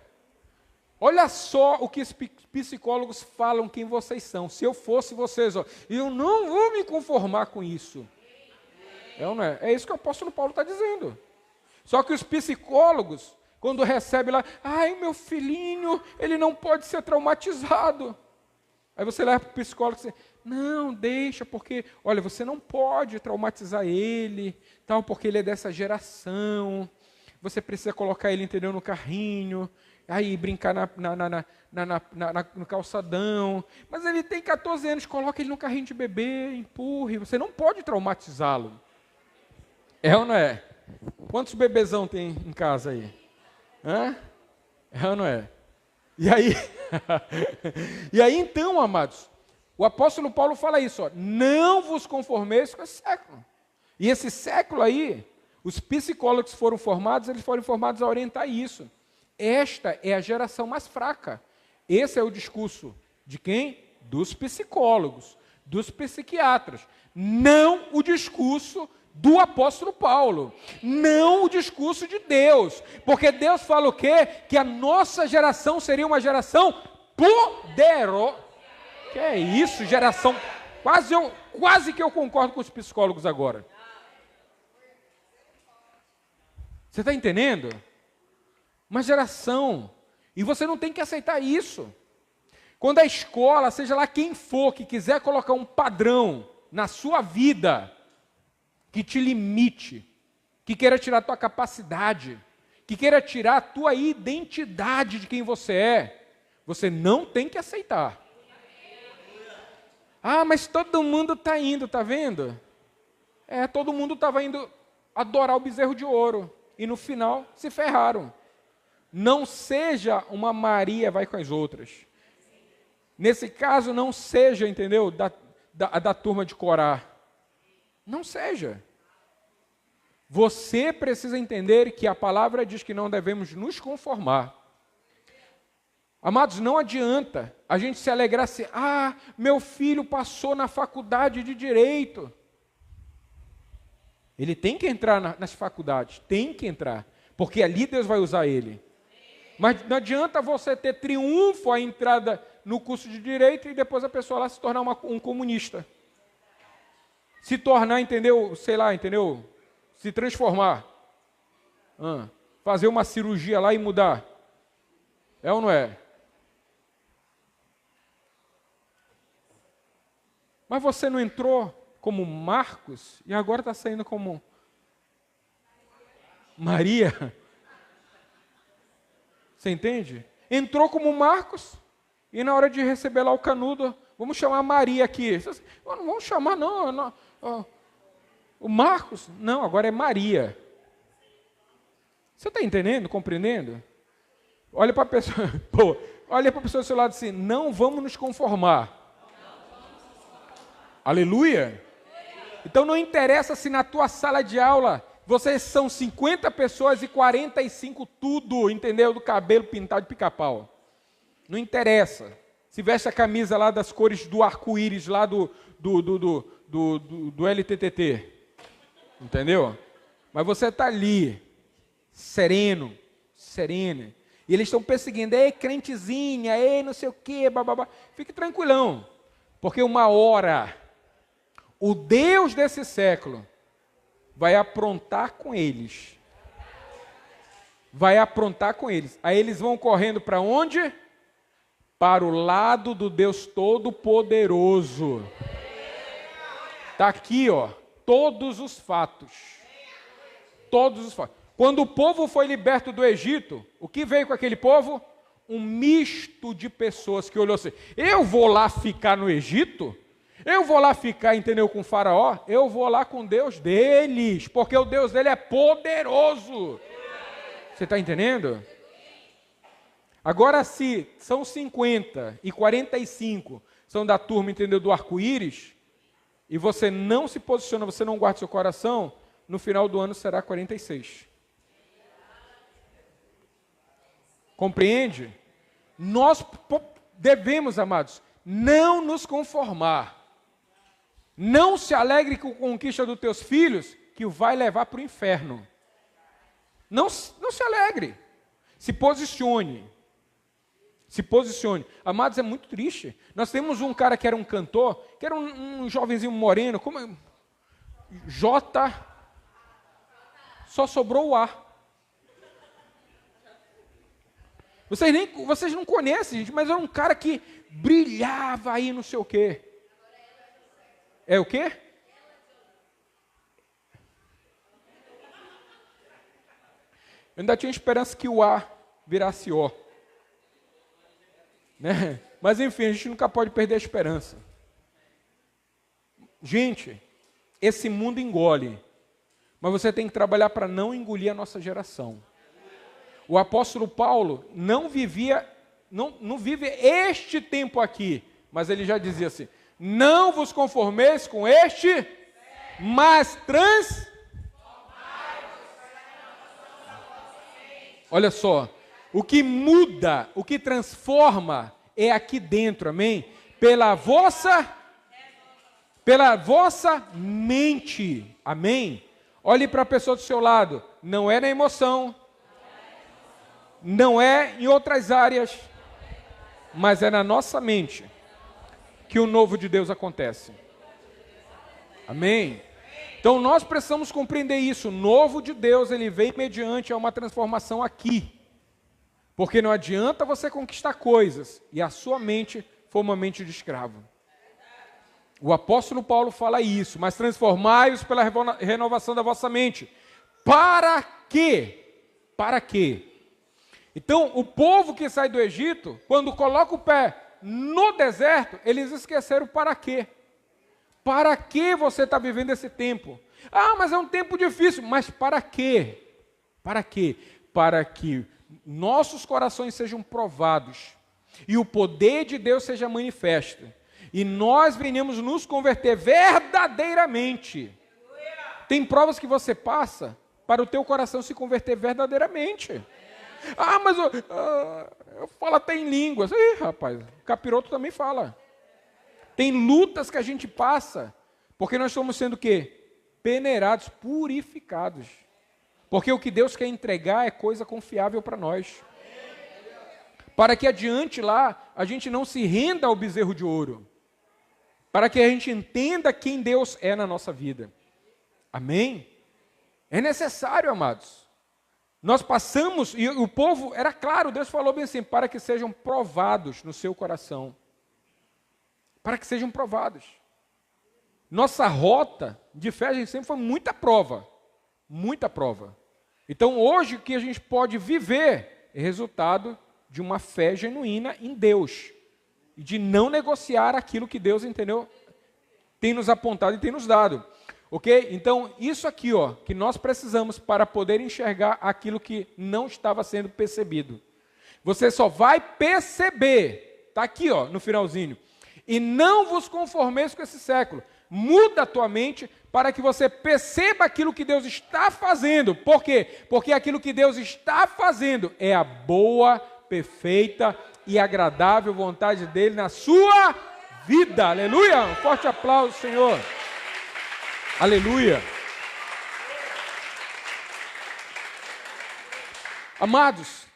S1: Olha só o que os psicólogos falam quem vocês são. Se eu fosse vocês, eu não vou me conformar com isso. É ou não é? É isso que o apóstolo Paulo está dizendo. Só que os psicólogos, quando recebem lá, meu filhinho, ele não pode ser traumatizado. Aí você leva para o psicólogo e diz, não, deixa, porque, olha, você não pode traumatizar ele, tal, porque ele é dessa geração. Você precisa colocar ele, entendeu, no carrinho, aí brincar no calçadão. Mas ele tem 14 anos, coloca ele no carrinho de bebê, empurre. Você não pode traumatizá-lo. É ou não é? Quantos bebezão tem em casa aí? É ou não é? E aí, então, amados, o apóstolo Paulo fala isso, não vos conformeis com esse século. E esse século aí, os psicólogos foram formados, eles foram formados a orientar isso. Esta é a geração mais fraca. Esse é o discurso de quem? Dos psicólogos, dos psiquiatras. Não o discurso do apóstolo Paulo. Não o discurso de Deus. Porque Deus fala o quê? Que a nossa geração seria uma geração poderosa. Que é isso, geração... Quase que eu concordo com os psicólogos agora. Você está entendendo? Uma geração. E você não tem que aceitar isso. Quando a escola, seja lá quem for, que quiser colocar um padrão na sua vida, que te limite, que queira tirar a tua capacidade, que queira tirar a tua identidade de quem você é, você não tem que aceitar. Mas todo mundo está indo, está vendo? Todo mundo estava indo adorar o bezerro de ouro. E no final se ferraram. Não seja uma Maria vai com as outras. Nesse caso, não seja, entendeu, da turma de Corá. Não seja. Você precisa entender que a palavra diz que não devemos nos conformar. Amados, não adianta a gente se alegrar assim, meu filho passou na faculdade de Direito. Ele tem que entrar nas faculdades, tem que entrar, porque ali Deus vai usar ele. Mas não adianta você ter triunfo à entrada no curso de Direito e depois a pessoa lá se tornar um comunista. Se tornar, entendeu? Sei lá, entendeu? Se transformar. Fazer uma cirurgia lá e mudar. É ou não é? Mas você não entrou como Marcos e agora está saindo como Maria? Você entende? Entrou como Marcos e na hora de receber lá o canudo, vamos chamar Maria aqui. Não vamos chamar não. O Marcos? Não, agora é Maria. Você está entendendo, compreendendo? Olha para a pessoa, olha para a pessoa do seu lado assim, não vamos nos conformar. Aleluia? Então não interessa se na tua sala de aula vocês são 50 pessoas e 45 tudo, entendeu? Do cabelo pintado de pica-pau. Não interessa. Se veste a camisa lá das cores do arco-íris lá do LTTT. Entendeu? Mas você está ali, sereno, serena. E eles estão perseguindo, ei, crentezinha, ei, não sei o quê, bababá. Fique tranquilão, porque uma hora, o Deus desse século vai aprontar com eles. Vai aprontar com eles. Aí eles vão correndo para onde? Para o lado do Deus Todo-Poderoso. Está aqui, ó, todos os fatos. Todos os fatos. Quando o povo foi liberto do Egito, o que veio com aquele povo? Um misto de pessoas que olhou assim, eu vou lá ficar no Egito? Eu vou lá ficar, entendeu, com o faraó? Eu vou lá com o Deus deles, porque o Deus dele é poderoso. Você está entendendo? Agora, se são 50 e 45 são da turma, entendeu, do arco-íris, e você não se posiciona, você não guarda seu coração, no final do ano será 46. Compreende? Nós devemos, amados, não nos conformar. Não se alegre com a conquista dos teus filhos, que o vai levar para o inferno. Não se alegre. Se posicione. Se posicione. Amados, é muito triste. Nós temos um cara que era um cantor, que era um jovenzinho moreno, como J, só sobrou o A. Vocês não conhecem, gente, mas era um cara que brilhava aí, não sei o quê. É o quê? Eu ainda tinha esperança que o A virasse O. Né? Mas enfim, a gente nunca pode perder a esperança. Gente, esse mundo engole, mas você tem que trabalhar para não engolir a nossa geração. O apóstolo Paulo não vive este tempo aqui, mas ele já dizia assim, não vos conformeis com este, mas Olha só, o que muda, o que transforma é aqui dentro, amém? Pela vossa mente, amém? Olhe para a pessoa do seu lado, não é na emoção, não é em outras áreas, mas é na nossa mente que o novo de Deus acontece. Amém? Então nós precisamos compreender isso. O novo de Deus, ele vem mediante a uma transformação aqui. Porque não adianta você conquistar coisas e a sua mente for uma mente de escravo. O apóstolo Paulo fala isso, mas transformai-os pela renovação da vossa mente. Para quê? Para quê? Então, o povo que sai do Egito, quando coloca o pé no deserto, eles esqueceram para quê. Para que você está vivendo esse tempo? Ah, mas é um tempo difícil. Mas para quê? Para quê? Para que nossos corações sejam provados e o poder de Deus seja manifesto. E nós venhamos nos converter verdadeiramente. Tem provas que você passa para o teu coração se converter verdadeiramente. Mas eu falo até em línguas. Ih, rapaz, capiroto também fala. Tem lutas que a gente passa, porque nós estamos sendo o quê? Peneirados, purificados. Porque o que Deus quer entregar é coisa confiável para nós. Para que adiante lá, a gente não se renda ao bezerro de ouro. Para que a gente entenda quem Deus é na nossa vida. Amém? É necessário, amados. Nós passamos, e o povo, era claro, Deus falou bem assim, para que sejam provados no seu coração. Para que sejam provados. Nossa rota de fé, a gente sempre foi muita prova. Muita prova. Então, hoje, o que a gente pode viver é resultado de uma fé genuína em Deus. E de não negociar aquilo que Deus, entendeu? Tem nos apontado e tem nos dado. Ok? Então, isso aqui, que nós precisamos para poder enxergar aquilo que não estava sendo percebido. Você só vai perceber, está aqui, no finalzinho. E não vos conformeis com esse século. Muda a tua mente para que você perceba aquilo que Deus está fazendo. Por quê? Porque aquilo que Deus está fazendo é a boa, perfeita e agradável vontade dele na sua vida. Aleluia! Um forte aplauso, Senhor. Aleluia. Amados,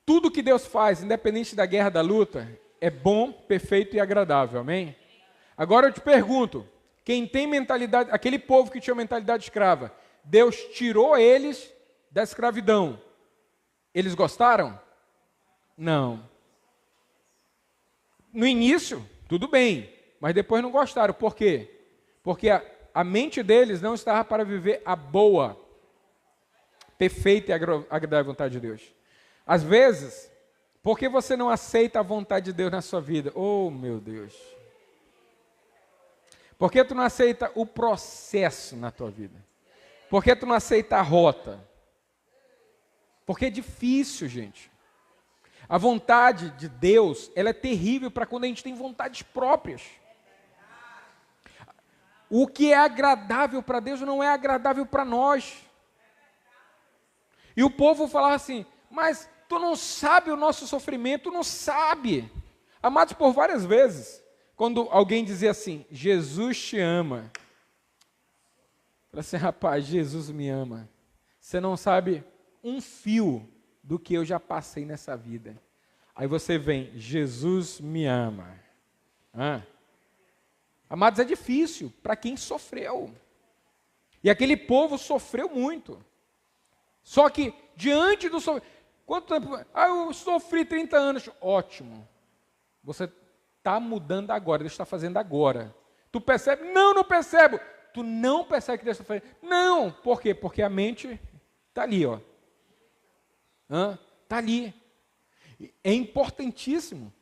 S1: tudo que Deus faz, independente da guerra, da luta, é bom, perfeito e agradável. Amém? Agora eu te pergunto, quem tem mentalidade, aquele povo que tinha mentalidade escrava, Deus tirou eles da escravidão. Eles gostaram? Não. No início, tudo bem, mas depois não gostaram. Por quê? Porque a mente deles não estava para viver a boa, perfeita e agradável vontade de Deus. Às vezes, por que você não aceita a vontade de Deus na sua vida? Oh, meu Deus. Por que tu não aceita o processo na tua vida? Por que tu não aceita a rota? Porque é difícil, gente. A vontade de Deus, ela é terrível para quando a gente tem vontades próprias. O que é agradável para Deus não é agradável para nós. E o povo falava assim, mas tu não sabe o nosso sofrimento, tu não sabe. Amados, por várias vezes, quando alguém dizia assim, Jesus te ama. Falei assim, rapaz, Jesus me ama. Você não sabe um fio do que eu já passei nessa vida. Aí você vem, Jesus me ama. Amados, é difícil para quem sofreu. E aquele povo sofreu muito. Só que, diante do sofrimento... Quanto tempo? Eu sofri 30 anos. Ótimo. Você está mudando agora, Deus está fazendo agora. Tu percebe? Não, não percebo. Tu não percebe que Deus está fazendo? Não. Por quê? Porque a mente está ali, Está ali. É importantíssimo.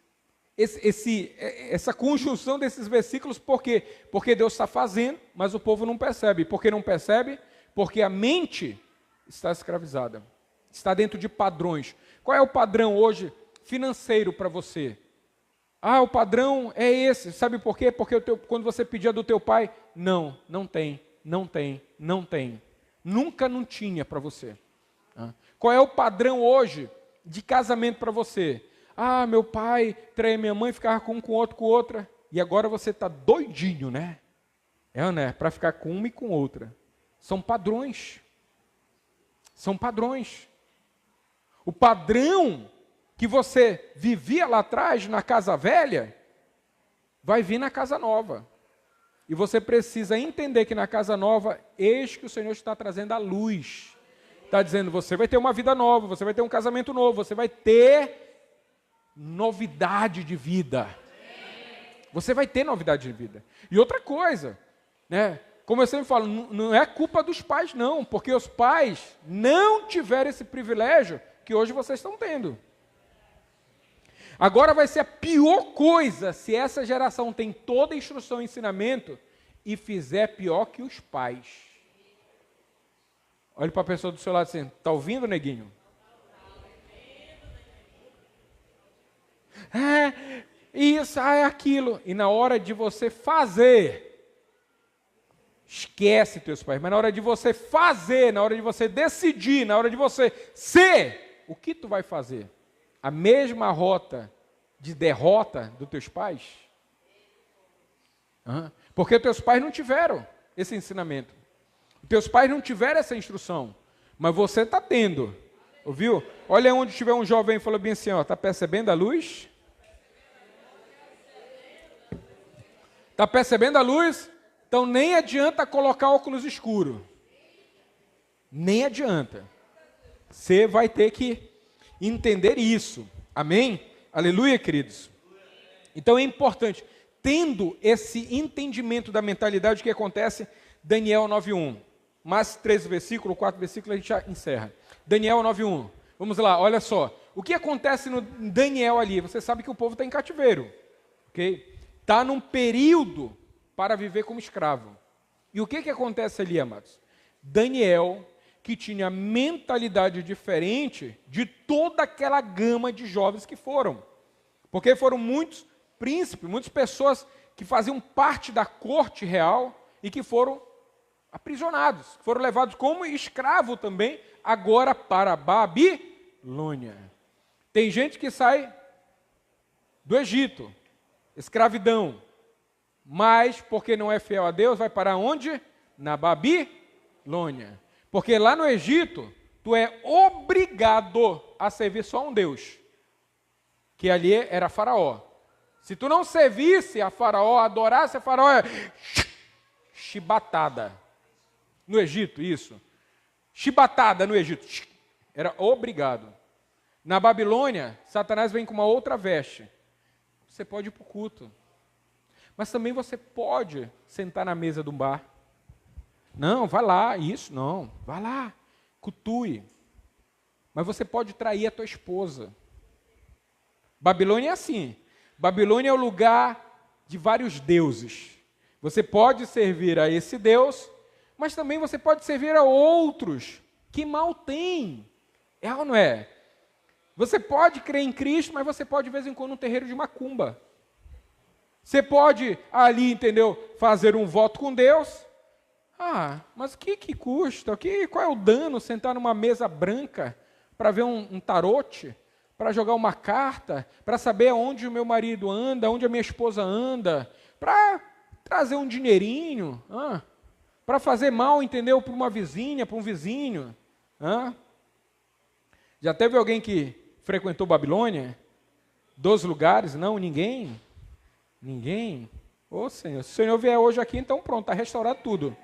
S1: Essa conjunção desses versículos, por quê? Porque Deus está fazendo, mas o povo não percebe. Por que não percebe? Porque a mente está escravizada, está dentro de padrões. Qual é o padrão hoje financeiro para você? O padrão é esse, sabe por quê? Porque quando você pedia do teu pai, não tem. Nunca não tinha para você. Qual é o padrão hoje de casamento para você? Meu pai traía minha mãe, ficava com um, com outro, com outra. E agora você está doidinho, né? Para ficar com uma e com outra. São padrões. São padrões. O padrão que você vivia lá atrás, na casa velha, vai vir na casa nova. E você precisa entender que na casa nova, eis que o Senhor está trazendo a luz. Está dizendo, você vai ter uma vida nova, você vai ter um casamento novo, você vai ter novidade de vida. Você vai ter novidade de vida. E outra coisa, né? Como eu sempre falo, não é culpa dos pais não, porque os pais não tiveram esse privilégio que hoje vocês estão tendo. Agora vai ser a pior coisa se essa geração tem toda a instrução e ensinamento e fizer pior que os pais. Olhe para a pessoa do seu lado assim, está ouvindo, neguinho? Isso, é aquilo. E na hora de você fazer, Esquece teus pais. Mas na hora de você fazer, na hora de você decidir, na hora de você ser, o que tu vai fazer? A mesma rota de derrota dos teus pais? Porque teus pais não tiveram esse ensinamento. Teus pais não tiveram essa instrução. Mas você está tendo. Ouviu? Olha onde tiver um jovem e falou bem assim, está percebendo a luz? Está percebendo a luz? Então nem adianta colocar óculos escuros. Nem adianta. Você vai ter que entender isso. Amém? Aleluia, queridos. Então é importante. Tendo esse entendimento da mentalidade, o que acontece? Daniel 9:1. Mais 13 versículos, 4 versículos, a gente já encerra. Daniel 9:1. Vamos lá, olha só. O que acontece no Daniel ali? Você sabe que o povo está em cativeiro. Ok? Está num período para viver como escravo. E o que acontece ali, amados? Daniel, que tinha mentalidade diferente de toda aquela gama de jovens que foram. Porque foram muitos príncipes, muitas pessoas que faziam parte da corte real e que foram aprisionados, foram levados como escravo também, agora para Babilônia. Tem gente que sai do Egito, escravidão, mas porque não é fiel a Deus, vai para onde? Na Babilônia. Porque lá no Egito, tu é obrigado a servir só um Deus, que ali era Faraó. Se tu não servisse a Faraó, adorasse a Faraó, é chibatada. No Egito, isso. Chibatada no Egito. Era obrigado. Na Babilônia, Satanás vem com uma outra veste. Você pode ir para o culto. Mas também você pode sentar na mesa de um bar. Não, vai lá, isso, não. Vai lá, cultue. Mas você pode trair a tua esposa. Babilônia é assim. Babilônia é o lugar de vários deuses. Você pode servir a esse Deus, mas também você pode servir a outros que mal têm. É ou não é? Você pode crer em Cristo, mas você pode de vez em quando um terreiro de macumba. Você pode ali, entendeu, fazer um voto com Deus. Mas o que custa? Qual é o dano sentar numa mesa branca para ver um tarote? Para jogar uma carta? Para saber onde o meu marido anda, onde a minha esposa anda? Para trazer um dinheirinho? Para fazer mal, entendeu, para uma vizinha, para um vizinho? Já teve alguém que frequentou Babilônia? 12 lugares? Não, ninguém? Ninguém? Ô Senhor, se o Senhor vier hoje aqui, então pronto, está restaurado tudo.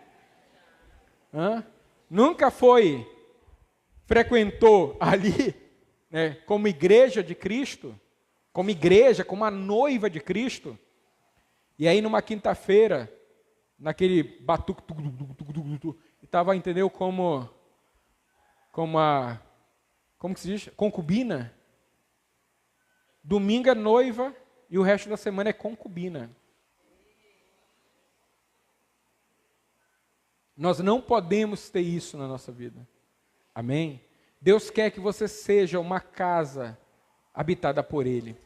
S1: Nunca frequentou ali, né, como igreja de Cristo, como igreja, como a noiva de Cristo, e aí numa quinta-feira, naquele batuque, estava, entendeu, como que se diz? Concubina. Domingo é noiva e o resto da semana é concubina. Nós não podemos ter isso na nossa vida. Amém? Deus quer que você seja uma casa habitada por Ele,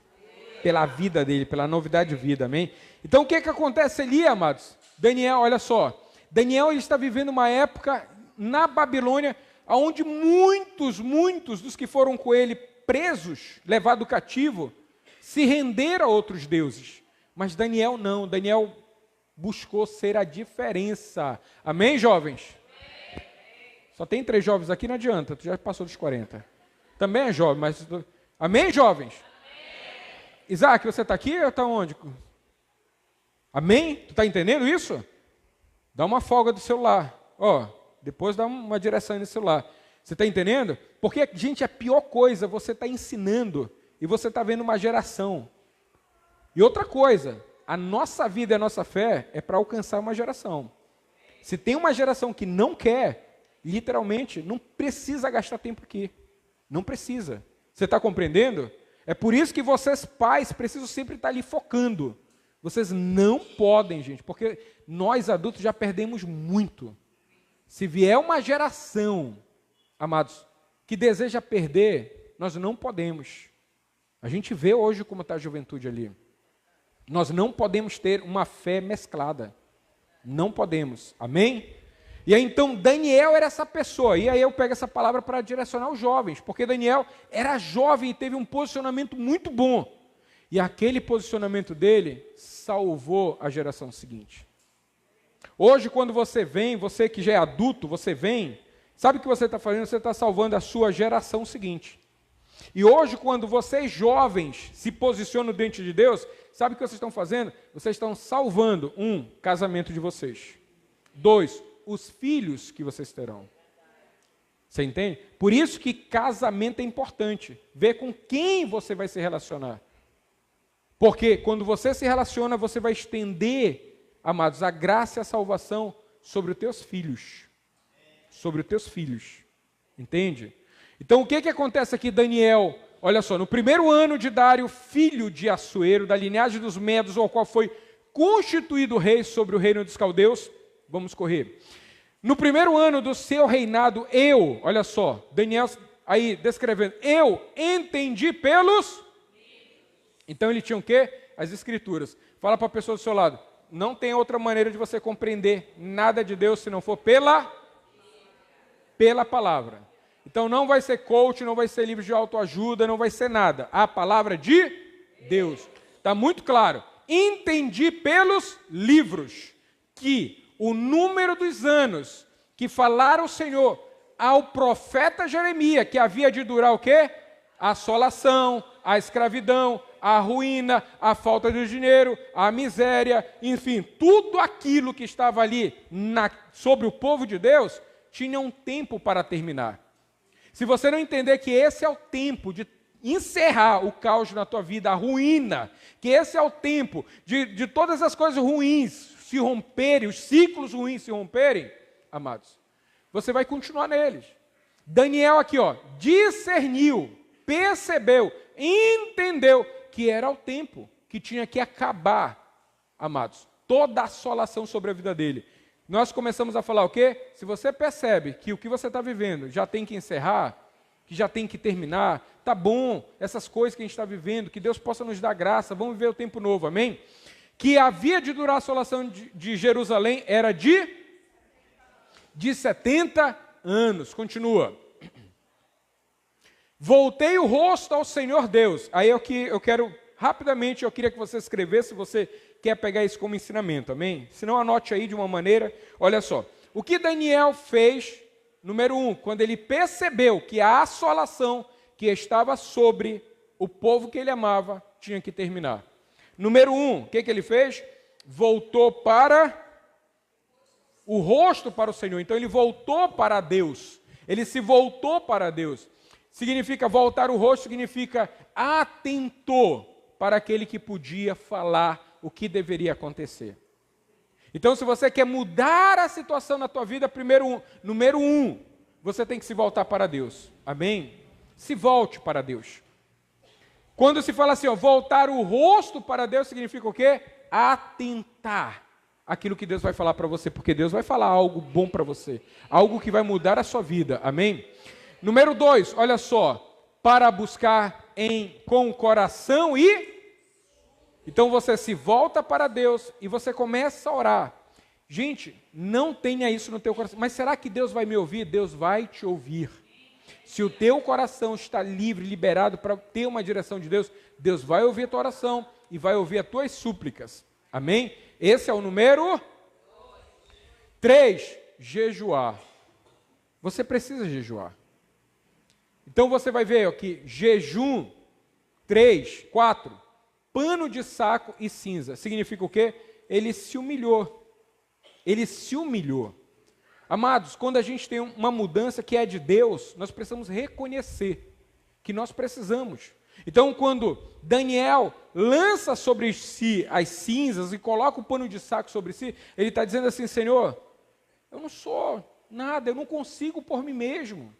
S1: pela vida dEle, pela novidade de vida, amém? Então o que acontece ali, amados? Daniel, olha só, Daniel ele está vivendo uma época na Babilônia, onde muitos dos que foram com ele presos, levados cativo, se renderam a outros deuses. Mas Daniel não, Daniel buscou ser a diferença. Amém, jovens? Só tem 3 jovens aqui, não adianta, tu já passou dos 40. Também é jovem, mas... Amém, jovens? Amém. Isaac, você está aqui ou está onde? Amém? Tu está entendendo isso? Dá uma folga do celular. Depois dá uma direção nesse celular. Você está entendendo? Porque, gente, a pior coisa, você está ensinando e você está vendo uma geração. E outra coisa, a nossa vida e a nossa fé é para alcançar uma geração. Se tem uma geração que não quer, literalmente, não precisa gastar tempo aqui. Não precisa. Você está compreendendo? É por isso que vocês, pais, precisam sempre estar ali focando. Vocês não podem, gente, porque nós adultos já perdemos muito. Se vier uma geração, amados, que deseja perder, nós não podemos. A gente vê hoje como está a juventude ali. Nós não podemos ter uma fé mesclada. Não podemos. Amém? E aí então Daniel era essa pessoa. E aí eu pego essa palavra para direcionar os jovens, porque Daniel era jovem e teve um posicionamento muito bom. E aquele posicionamento dele salvou a geração seguinte. Hoje, quando você vem, você que já é adulto, você vem, sabe o que você está fazendo? Você está salvando a sua geração seguinte. E hoje, quando vocês jovens se posicionam diante de Deus, sabe o que vocês estão fazendo? Vocês estão salvando, casamento de vocês. 2, os filhos que vocês terão. Você entende? Por isso que casamento é importante. Ver com quem você vai se relacionar. Porque quando você se relaciona, você vai estender, amados, a graça e a salvação sobre os teus filhos. Sobre os teus filhos. Entende? Então, o que acontece aqui, Daniel? Olha só, no primeiro ano de Dário, filho de Assuero, da linhagem dos Medos, ao qual foi constituído rei sobre o reino dos caldeus, vamos correr. No primeiro ano do seu reinado, olha só, Daniel aí descrevendo, eu entendi pelos... Então ele tinha o quê? As escrituras. Fala para a pessoa do seu lado, não tem outra maneira de você compreender nada de Deus se não for pela palavra. Então não vai ser coach, não vai ser livro de autoajuda, não vai ser nada. A palavra de Deus. Está muito claro. Entendi pelos livros que o número dos anos que falaram o Senhor ao profeta Jeremias, que havia de durar o quê? A assolação, a escravidão, a ruína, a falta de dinheiro, a miséria, enfim, tudo aquilo que estava ali sobre o povo de Deus, tinha um tempo para terminar. Se você não entender que esse é o tempo de encerrar o caos na tua vida, a ruína, que esse é o tempo de todas as coisas ruins se romperem, os ciclos ruins se romperem, amados, você vai continuar neles. Daniel aqui, discerniu, percebeu, entendeu que era o tempo que tinha que acabar, amados, toda a assolação sobre a vida dele. Nós começamos a falar o quê? Se você percebe que o que você está vivendo já tem que encerrar, que já tem que terminar, tá bom, essas coisas que a gente está vivendo, que Deus possa nos dar graça, vamos viver o tempo novo, amém? Que havia de durar a assolação de Jerusalém era de 70 anos. Continua. Voltei o rosto ao Senhor Deus. Aí eu quero, rapidamente, eu queria que você escrevesse, se você quer pegar isso como ensinamento, amém? Se não, anote aí de uma maneira. Olha só, o que Daniel fez, número 1, quando ele percebeu que a assolação que estava sobre o povo que ele amava tinha que terminar. Número 1, o que ele fez? Voltou para o rosto para o Senhor. Então ele voltou para Deus. Ele se voltou para Deus. Significa voltar o rosto, significa atentou para aquele que podia falar o que deveria acontecer. Então, se você quer mudar a situação na tua vida, número 1, você tem que se voltar para Deus. Amém? Se volte para Deus. Quando se fala assim, voltar o rosto para Deus, significa o quê? Atentar aquilo que Deus vai falar para você, porque Deus vai falar algo bom para você, algo que vai mudar a sua vida. Amém? Número 2, olha só, para buscar com o coração Então você se volta para Deus e você começa a orar. Gente, não tenha isso no teu coração. Mas será que Deus vai me ouvir? Deus vai te ouvir. Se o teu coração está livre, liberado para ter uma direção de Deus, Deus vai ouvir a tua oração e vai ouvir as tuas súplicas. Amém? Esse é o número 3, jejuar. Você precisa jejuar. Então você vai ver aqui, jejum, 3, 4, pano de saco e cinza. Significa o quê? Ele se humilhou. Ele se humilhou. Amados, quando a gente tem uma mudança que é de Deus, nós precisamos reconhecer que nós precisamos. Então, quando Daniel lança sobre si as cinzas e coloca o pano de saco sobre si, ele está dizendo assim, Senhor, eu não sou nada, eu não consigo por mim mesmo.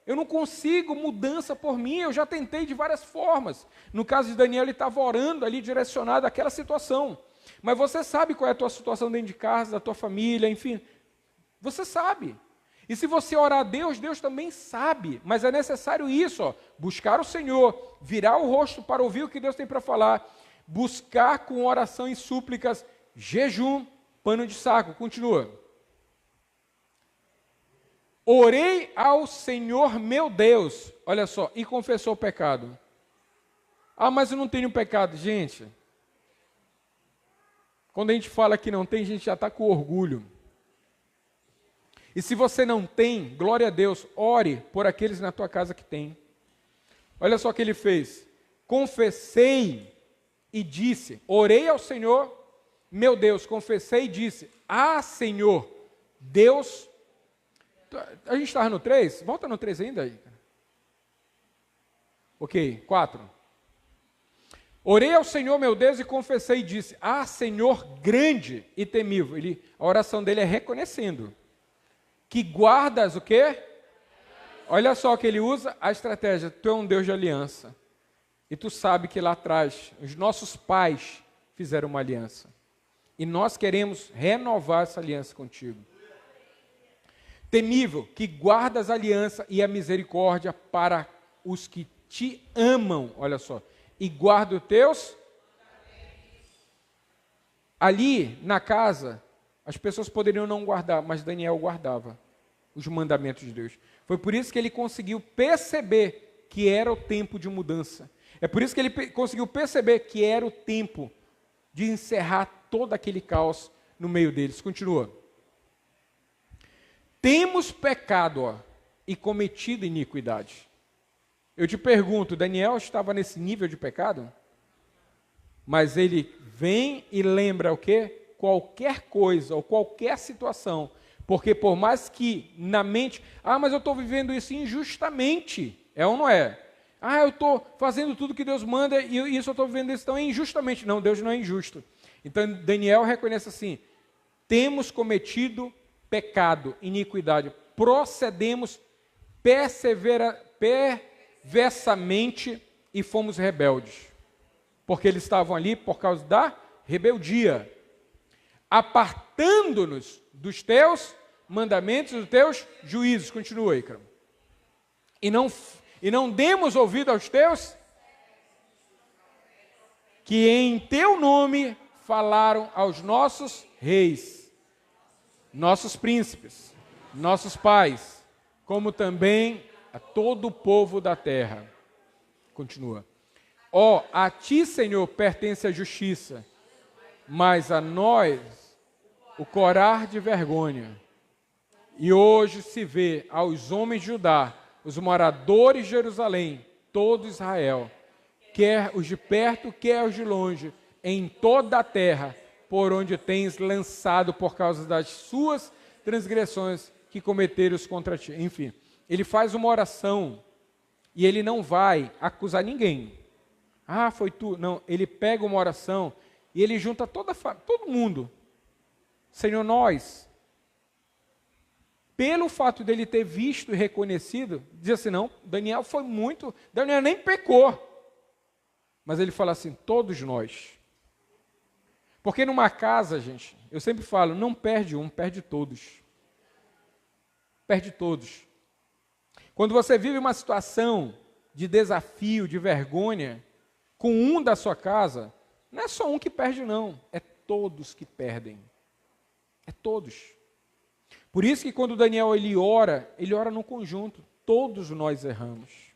S1: Eu não consigo mudança por mim, eu já tentei de várias formas. No caso de Daniel, ele estava orando ali, direcionado àquela situação. Mas você sabe qual é a tua situação dentro de casa, da tua família, enfim. Você sabe. E se você orar a Deus, Deus também sabe. Mas é necessário isso, buscar o Senhor, virar o rosto para ouvir o que Deus tem para falar, buscar com oração e súplicas, jejum, pano de saco. Continua. Orei ao Senhor meu Deus, olha só, e confessou o pecado. Ah, mas eu não tenho pecado. Gente, quando a gente fala que não tem, a gente já está com orgulho. E se você não tem, glória a Deus, ore por aqueles na tua casa que tem. Olha só o que ele fez. Confessei e disse, orei ao Senhor, meu Deus, confessei e disse, Senhor, Deus... A gente estava no 3? Volta no 3 ainda aí. Ok, 4. Orei ao Senhor meu Deus e confessei e disse, Senhor grande e temível. A oração dele é reconhecendo. Que guardas o quê? Olha só que ele usa a estratégia. Tu é um Deus de aliança. E tu sabe que lá atrás, os nossos pais fizeram uma aliança. E nós queremos renovar essa aliança contigo. Temível, que guardas a aliança e a misericórdia para os que te amam, olha só, e guarda os teus. Ali, na casa, as pessoas poderiam não guardar, mas Daniel guardava os mandamentos de Deus. Foi por isso que ele conseguiu perceber que era o tempo de mudança. É por isso que ele conseguiu perceber que era o tempo de encerrar todo aquele caos no meio deles. Continua. Temos pecado e cometido iniquidade. Eu te pergunto, Daniel estava nesse nível de pecado? Mas ele vem e lembra o quê? Qualquer coisa ou qualquer situação. Porque por mais que na mente, mas eu estou vivendo isso injustamente. É ou não é? Eu estou fazendo tudo que Deus manda e isso eu estou vivendo isso tão injustamente. Não, Deus não é injusto. Então Daniel reconhece assim, temos cometido pecado, iniquidade, procedemos perversamente e fomos rebeldes. Porque eles estavam ali por causa da rebeldia. Apartando-nos dos teus mandamentos, dos teus juízos. Continua aí, cara. E não demos ouvido aos teus, que em teu nome falaram aos nossos reis, nossos príncipes, nossos pais, como também a todo o povo da terra. Continua. A ti, Senhor, pertence a justiça, mas a nós o corar de vergonha. E hoje se vê aos homens de Judá, os moradores de Jerusalém, todo Israel, quer os de perto, quer os de longe, em toda a terra, por onde tens lançado por causa das suas transgressões que cometeram contra ti. Enfim, ele faz uma oração e ele não vai acusar ninguém. Foi tu. Não, ele pega uma oração e ele junta todo mundo. Senhor, nós, pelo fato dele ter visto e reconhecido, diz assim, não, Daniel nem pecou. Mas ele fala assim, todos nós. Porque numa casa, gente, eu sempre falo, não perde um, perde todos. Perde todos. Quando você vive uma situação de desafio, de vergonha, com um da sua casa, não é só um que perde, não. É todos que perdem. É todos. Por isso que quando Daniel ele ora no conjunto. Todos nós erramos.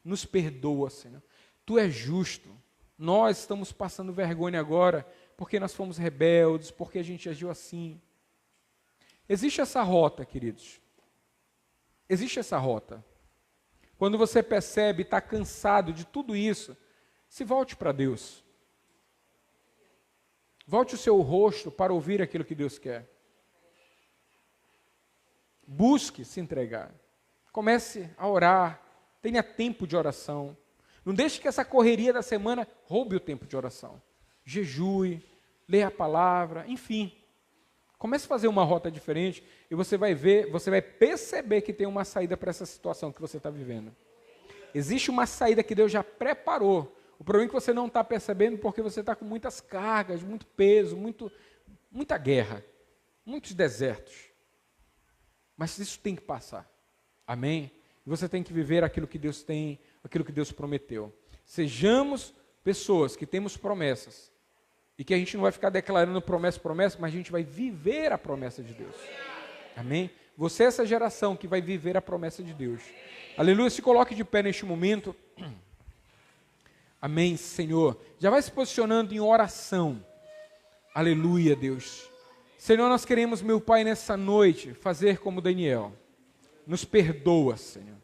S1: Nos perdoa, Senhor. Tu és justo. Nós estamos passando vergonha agora porque nós fomos rebeldes, porque a gente agiu assim. Existe essa rota, queridos. Existe essa rota. Quando você percebe, está cansado de tudo isso, se volte para Deus. Volte o seu rosto para ouvir aquilo que Deus quer. Busque se entregar. Comece a orar. Tenha tempo de oração. Não deixe que essa correria da semana roube o tempo de oração. Jejue, leia a palavra, enfim. Comece a fazer uma rota diferente e você vai ver, você vai perceber que tem uma saída para essa situação que você está vivendo. Existe uma saída que Deus já preparou. O problema é que você não está percebendo porque você está com muitas cargas, muito peso, muita guerra, muitos desertos. Mas isso tem que passar. Amém? E você tem que viver aquilo que Deus tem, aquilo que Deus prometeu. Sejamos pessoas que temos promessas E que a gente não vai ficar declarando promessa, mas a gente vai viver a promessa de Deus. Amém? Você é essa geração que vai viver a promessa de Deus. Aleluia, se coloque de pé neste momento. Amém, Senhor. Já vai se posicionando em oração. Aleluia, Deus. Senhor, nós queremos, meu Pai, nessa noite, fazer como Daniel. Nos perdoa, Senhor.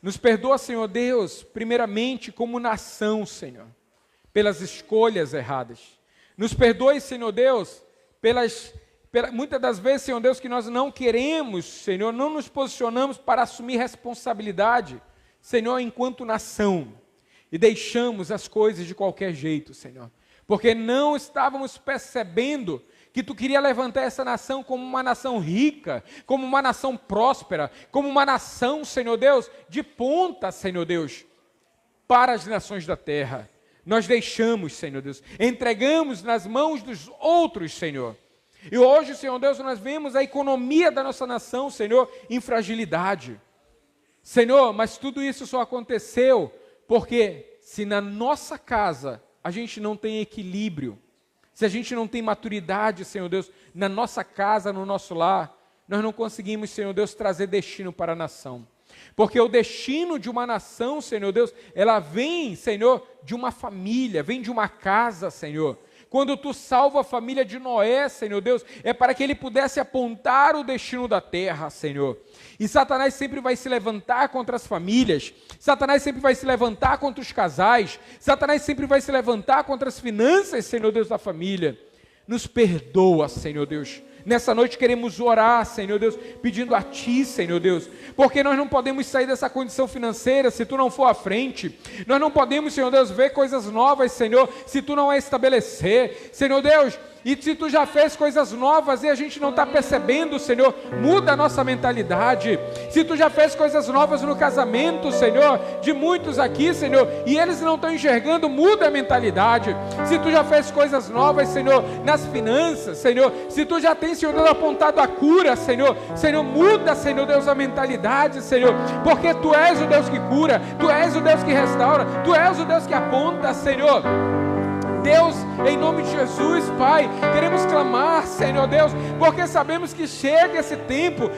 S1: Nos perdoa, Senhor Deus, primeiramente como nação, Senhor, pelas escolhas erradas. Nos perdoe, Senhor Deus, muitas das vezes, Senhor Deus, que nós não queremos, Senhor, não nos posicionamos para assumir responsabilidade, Senhor, enquanto nação, e deixamos as coisas de qualquer jeito, Senhor, porque não estávamos percebendo que Tu queria levantar essa nação como uma nação rica, como uma nação próspera, como uma nação, Senhor Deus, de ponta, Senhor Deus, para as nações da terra. Nós deixamos, Senhor Deus, entregamos nas mãos dos outros, Senhor. E hoje, Senhor Deus, nós vemos a economia da nossa nação, Senhor, em fragilidade. Senhor, mas tudo isso só aconteceu porque se na nossa casa a gente não tem equilíbrio, se a gente não tem maturidade, Senhor Deus, na nossa casa, no nosso lar, nós não conseguimos, Senhor Deus, trazer destino para a nação. Porque o destino de uma nação, Senhor Deus, ela vem, Senhor, de uma família, vem de uma casa, Senhor. Quando Tu salva a família de Noé, Senhor Deus, é para que ele pudesse apontar o destino da terra, Senhor. E Satanás sempre vai se levantar contra as famílias, Satanás sempre vai se levantar contra os casais, Satanás sempre vai se levantar contra as finanças, Senhor Deus, da família. Nos perdoa, Senhor Deus. Nessa noite queremos orar, Senhor Deus, pedindo a Ti, Senhor Deus, porque nós não podemos sair dessa condição financeira se Tu não for à frente. Nós não podemos, Senhor Deus, ver coisas novas, Senhor, se Tu não a estabelecer. Senhor Deus, e se Tu já fez coisas novas e a gente não está percebendo, Senhor, muda a nossa mentalidade. Se Tu já fez coisas novas no casamento, Senhor, de muitos aqui, Senhor, e eles não estão enxergando, muda a mentalidade. Se Tu já fez coisas novas, Senhor, nas finanças, Senhor, se Tu já tem, Senhor Deus, apontado a cura, Senhor, muda, Senhor Deus, a mentalidade, Senhor, porque Tu és o Deus que cura, Tu és o Deus que restaura, Tu és o Deus que aponta, Senhor. Deus, em nome de Jesus, Pai, queremos clamar, Senhor Deus, porque sabemos que chega esse tempo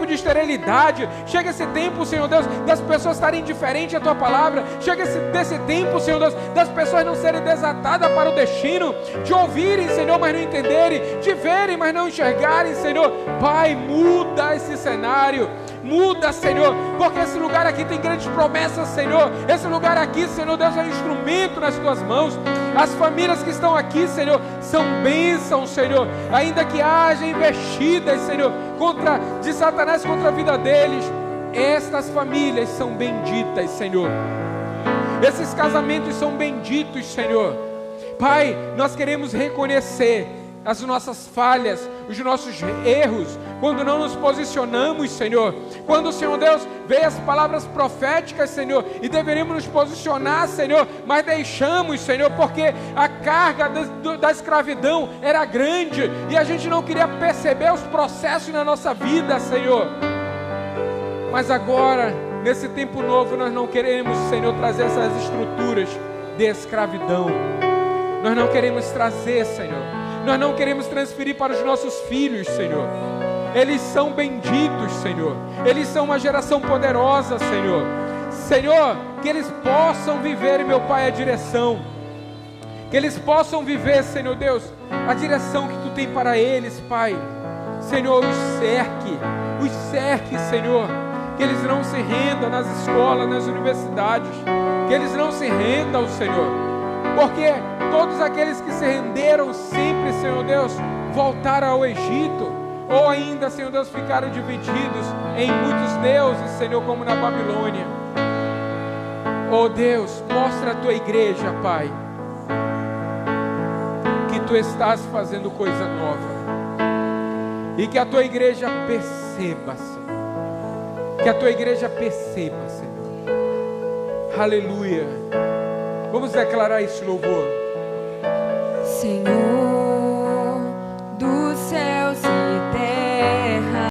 S1: de esterilidade, chega esse tempo, Senhor Deus, das pessoas estarem indiferentes à Tua palavra, chega desse tempo, Senhor Deus, das pessoas não serem desatadas para o destino, de ouvirem, Senhor, mas não entenderem, de verem, mas não enxergarem, Senhor. Pai, muda esse cenário, muda, Senhor, porque esse lugar aqui tem grandes promessas, Senhor, esse lugar aqui, Senhor Deus, é um instrumento nas Tuas mãos. As famílias que estão aqui, Senhor, são bênçãos, Senhor, ainda que haja investidas, Senhor, de Satanás contra a vida deles, estas famílias são benditas, Senhor, esses casamentos são benditos, Senhor. Pai, nós queremos reconhecer as nossas falhas, os nossos erros, quando não nos posicionamos, Senhor, quando, Senhor Deus, vê as palavras proféticas, Senhor, e deveríamos nos posicionar, Senhor, mas deixamos, Senhor, porque a carga da escravidão era grande, e a gente não queria perceber os processos na nossa vida, Senhor. Mas agora, nesse tempo novo, nós não queremos, Senhor, trazer essas estruturas de escravidão, nós não queremos trazer, Senhor, nós não queremos transferir para os nossos filhos, Senhor. Eles são benditos, Senhor. Eles são uma geração poderosa, Senhor. Senhor, que eles possam viver, meu Pai, a direção. Que eles possam viver, Senhor Deus, a direção que Tu tem para eles, Pai. Senhor, os cerque, Senhor. Que eles não se rendam nas escolas, nas universidades. Que eles não se rendam, Senhor. Porque todos aqueles que se renderam sempre, Senhor Deus, voltaram ao Egito, ou ainda, Senhor Deus, ficaram divididos em muitos deuses, Senhor, como na Babilônia. Oh Deus, mostra a Tua igreja, Pai, que Tu estás fazendo coisa nova, e que a Tua igreja perceba, Senhor, que a Tua igreja perceba, Senhor. Aleluia. Vamos declarar esse louvor.
S2: Senhor,